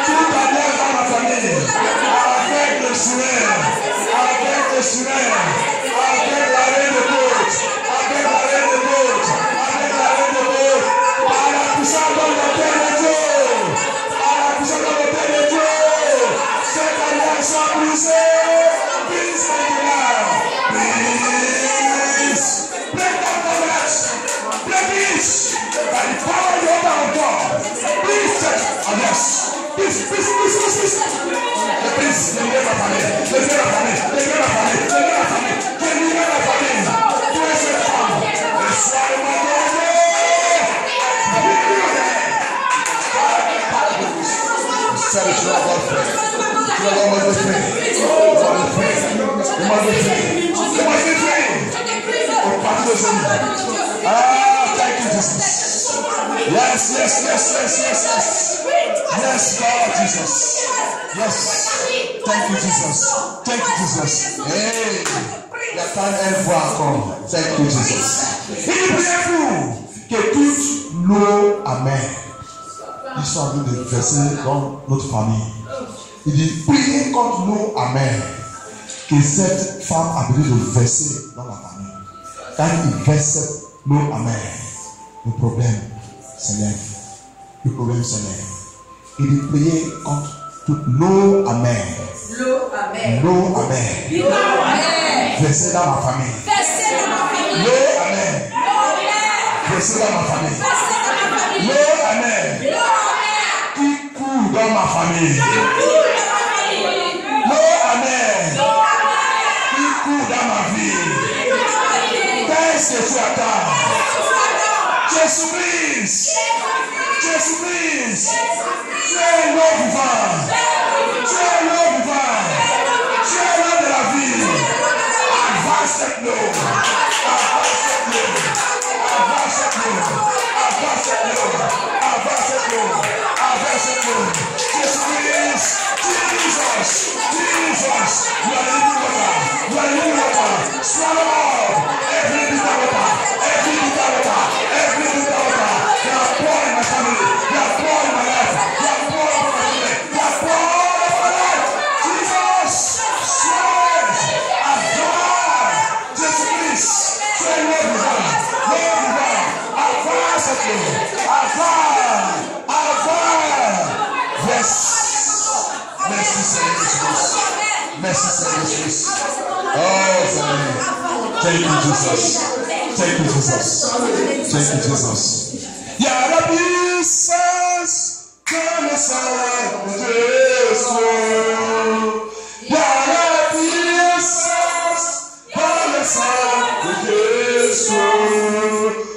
S1: Toute alliance dans ma famille. Avec le sourire. Avec le sourire. Avec la reine de côte. Avec la reine de côte. Avec la reine de côte. Par la puissance dans le Père de Dieu. Par la puissance dans le Père de Dieu. Cette alliance soit brisée. Brise maintenant. Brise. Break down the rest. Break it. By the power of the order of God. Please check. Oh yes. Please. Please, libère la famille. Libère la famille. Libère la famille. Libère la famille. Libère la famille. Tu es cette femme. Et sois le monde de Dieu. Tu as votre frère. Tu as votre frère. Thank you, Jesus. Yes, God, Jesus. Yes. Thank you, Jesus. Thank you, Jesus. Hey, la time elle voit encore. Thank you, Jesus. Il est prié pour que toute l'eau amère, ils sont en train de verser dans notre famille. Il dit, priez contre l'eau amère que cette femme a besoin de verser dans la famille. Quand il verse l'eau amère, le problème s'élève. Le problème s'élève. Il dit, priez contre toute l'eau amère.
S3: L'eau amère.
S1: L'eau amère. Versez dans ma famille. L'eau amère. Versez dans ma famille. L'eau amère. Qui coule dans ma famille. L'eau amère. Qui coule dans ma vie. Qu'est-ce que tu attends? Jésus-Christ. Jésus-Christ. Tu es l'eau vivant. Tu es l'eau vivant. Tu es l'eau de la vie. Avance cette eau. Avance cette eau. Avance cette eau. Avance cette eau. Avance cette eau. Avance cette eau. Jésus-Christ. Jesus. Jesus. You are living water. You are living water. Swallow up every bitter water. Every bitter water. Every bitter water. You are poor in my family. You are poor in my life. You are poor in my family. You are poor in my life. Jesus. Swallow it. Avance. Jésus-Christ. Tu es l'eau vivant. L'eau vivant. Avance cette eau. Avance. Avance. Yes. Merci Seigneur Jésus. Merci Seigneur Jésus. Oh Seigneur. Thank you Jesus. Thank you Jesus. Thank you Jesus. Il y a la puissance dans le sang de Jésus. Il y a la puissance dans le sang de Jésus.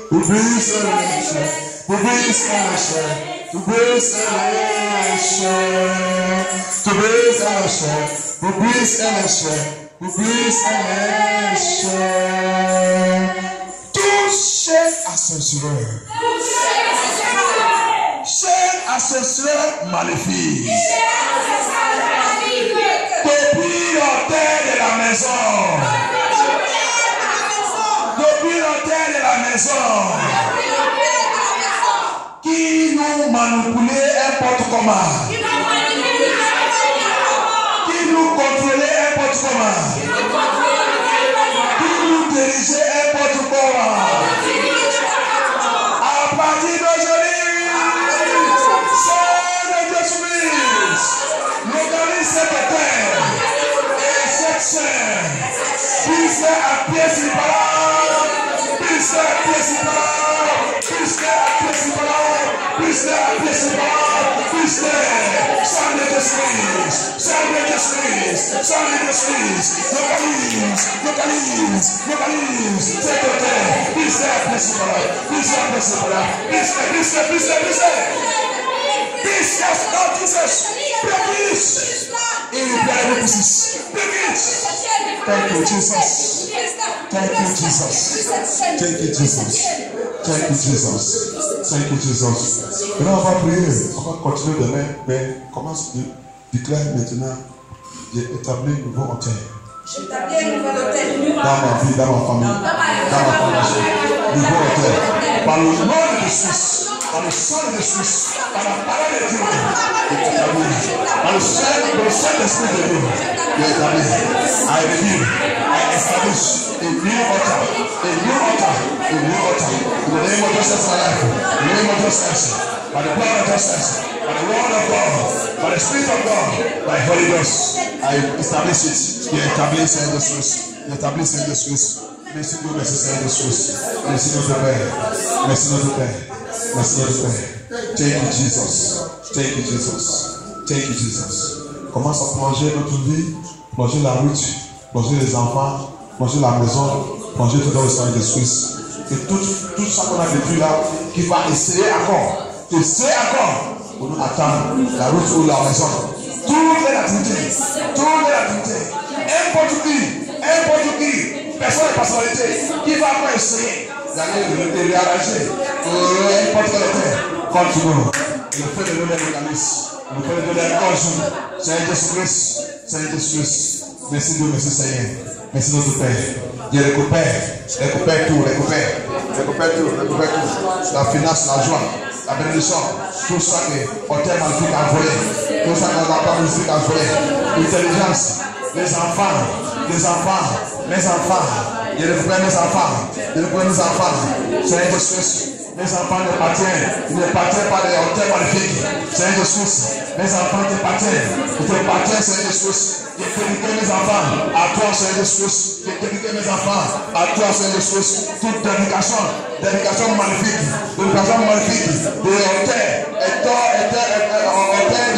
S1: Pour briser les chaînes. Pour briser les chaînes. To brise and share, to brise and share, to brise and share, to brise and share. Touchez à ce soeur. Chaîne à ce soeur maléfique. Depuis l'hôtel de la maison. Depuis l'hôtel de la maison. Qui nous manipulait n'importe comment. Qui nous contrôlait n'importe comment. Qui nous dirigeait n'importe comment. À partir d'aujourd'hui, Seigneur de Jésus-Christ, localise cette terre et cette chaîne. Puisse à pied sur parole. Puisse à pied sur parole. Puisse à pied sur parole. Puisse à pied sur parole. Puisse, Seigneur de Jésus-Christ. Celebrate the Swiss. Celebrate the Swiss. Localize. Take your time. Please help me, please help me, please help God, Jesus. Please. Irreparable pieces. Please. Thank you, Jesus. Thank you, Jesus. Thank you, Jesus. Thank you, Jesus. Thank you, Jesus. Maintenant, on va prier. On va continuer demain, mais commence à déclarer maintenant. J'ai établi un nouveau hôtel. Dans ma vie, dans ma famille, dans ma formation. Nouveau hôtel. Par le nom de Jésus, par le sang de Jésus, par la parole de Dieu, par le Saint-Esprit de Dieu, I reveal, I establish a new altar, in the name of Jesus Christ, in the name of Jesus, by the blood of Jesus, by the word of God, by the Spirit of God, by Holy Ghost, I establish it. You establish in the Swiss. You establish in the Swiss. Merci Dieu, merci Seigneur de Swiss. Merci notre Père. Merci notre Père. Merci notre Père. Thank you, Jesus. Thank you, Jesus. Thank you, Jesus. Commence à plonger notre vie, plonger la route, plonger les enfants, plonger la maison, plonger tout dans le Seigneur de Swiss. Et tout ça qu'on a vécu là, qui va essayer encore pour nous attendre la route ou la maison. Toutes les activités, n'importe qui, personne de personnalité, qui va encore essayer d'aller de réarranger, n'importe quel hôtel, contre nous. Le fait de nous les organismes, le fait de nous les conjoints, Seigneur Jésus-Christ, merci Dieu, merci Seigneur, merci notre Père. Dieu récupère tout, la finance, la joie, la bénédiction, tout ça que hôtel magnifique a volé, tout ça que la musique a volé, l'intelligence, les enfants, je récupère mes enfants, Seigneur Jésus, mes enfants ne appartiennent pas des hôtels magnifiques, Seigneur Jésus, mes enfants te appartiennent, Seigneur Jésus, je dédie mes enfants à toi, Seigneur Jésus, toute dédication magnifique, des hôtels,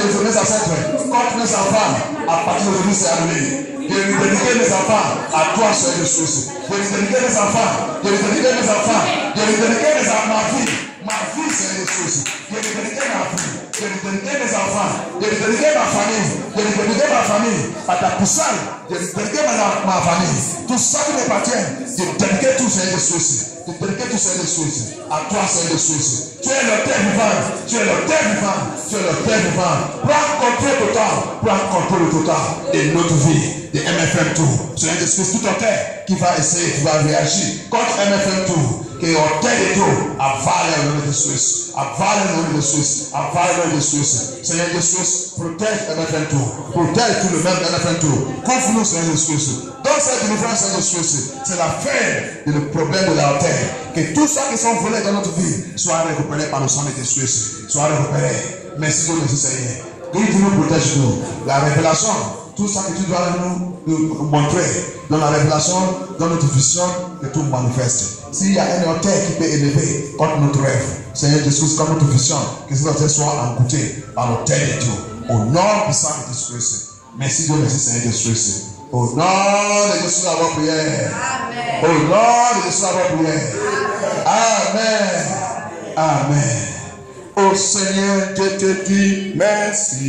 S1: de mes ancêtres, contre mes enfants, à partir d'aujourd'hui c'est annulé. Je vais dédier mes enfants à toi, Seigneur Jésus. Je vais dédier mes enfants, ma vie, Seigneur Jésus. Je vais dédier ma vie, je vais dédier mes enfants, je vais dédier ma famille, à ta poussade, je vais dédier ma famille. Tout ça qui m'appartient, je vais dédier tout, Seigneur Jésus. À toi, Seigneur Jésus. Tu es le Père vivant. Prends contrôle total de notre vie, de MFM Tour. Seigneur Jésus, tout hôtel qui va essayer, qui va réagir contre MFM Tour, que hôtel de tout avale le nom de Jésus. Seigneur Jésus, protège MFM Tour. Protège tout le même MFM Tour. Couvre-nous, Seigneur Jésus. Dans cette délivrance, Seigneur Jésus, c'est la fin du problème de la terre. Que tout ça qui sont volés dans notre vie soit récupéré par le sang de Jésus. Soit récupéré. Merci Dieu, merci Seigneur. Que Dieu nous protège nous. La révélation, tout ça que tu dois nous montrer dans la révélation, dans notre vision, que tout manifeste. S'il y a un hôtel qui peut élever contre notre rêve, Seigneur Jésus, comme notre vision, que cet hôtel soit encouté par l'hôtel de Dieu. Au nom du sang de Jésus. Merci Dieu, merci Seigneur Jésus. Au nom de Jésus, la prière. Amen. Au nom de Jésus, la prière. Amen. Amen. Au Seigneur, je te dis merci.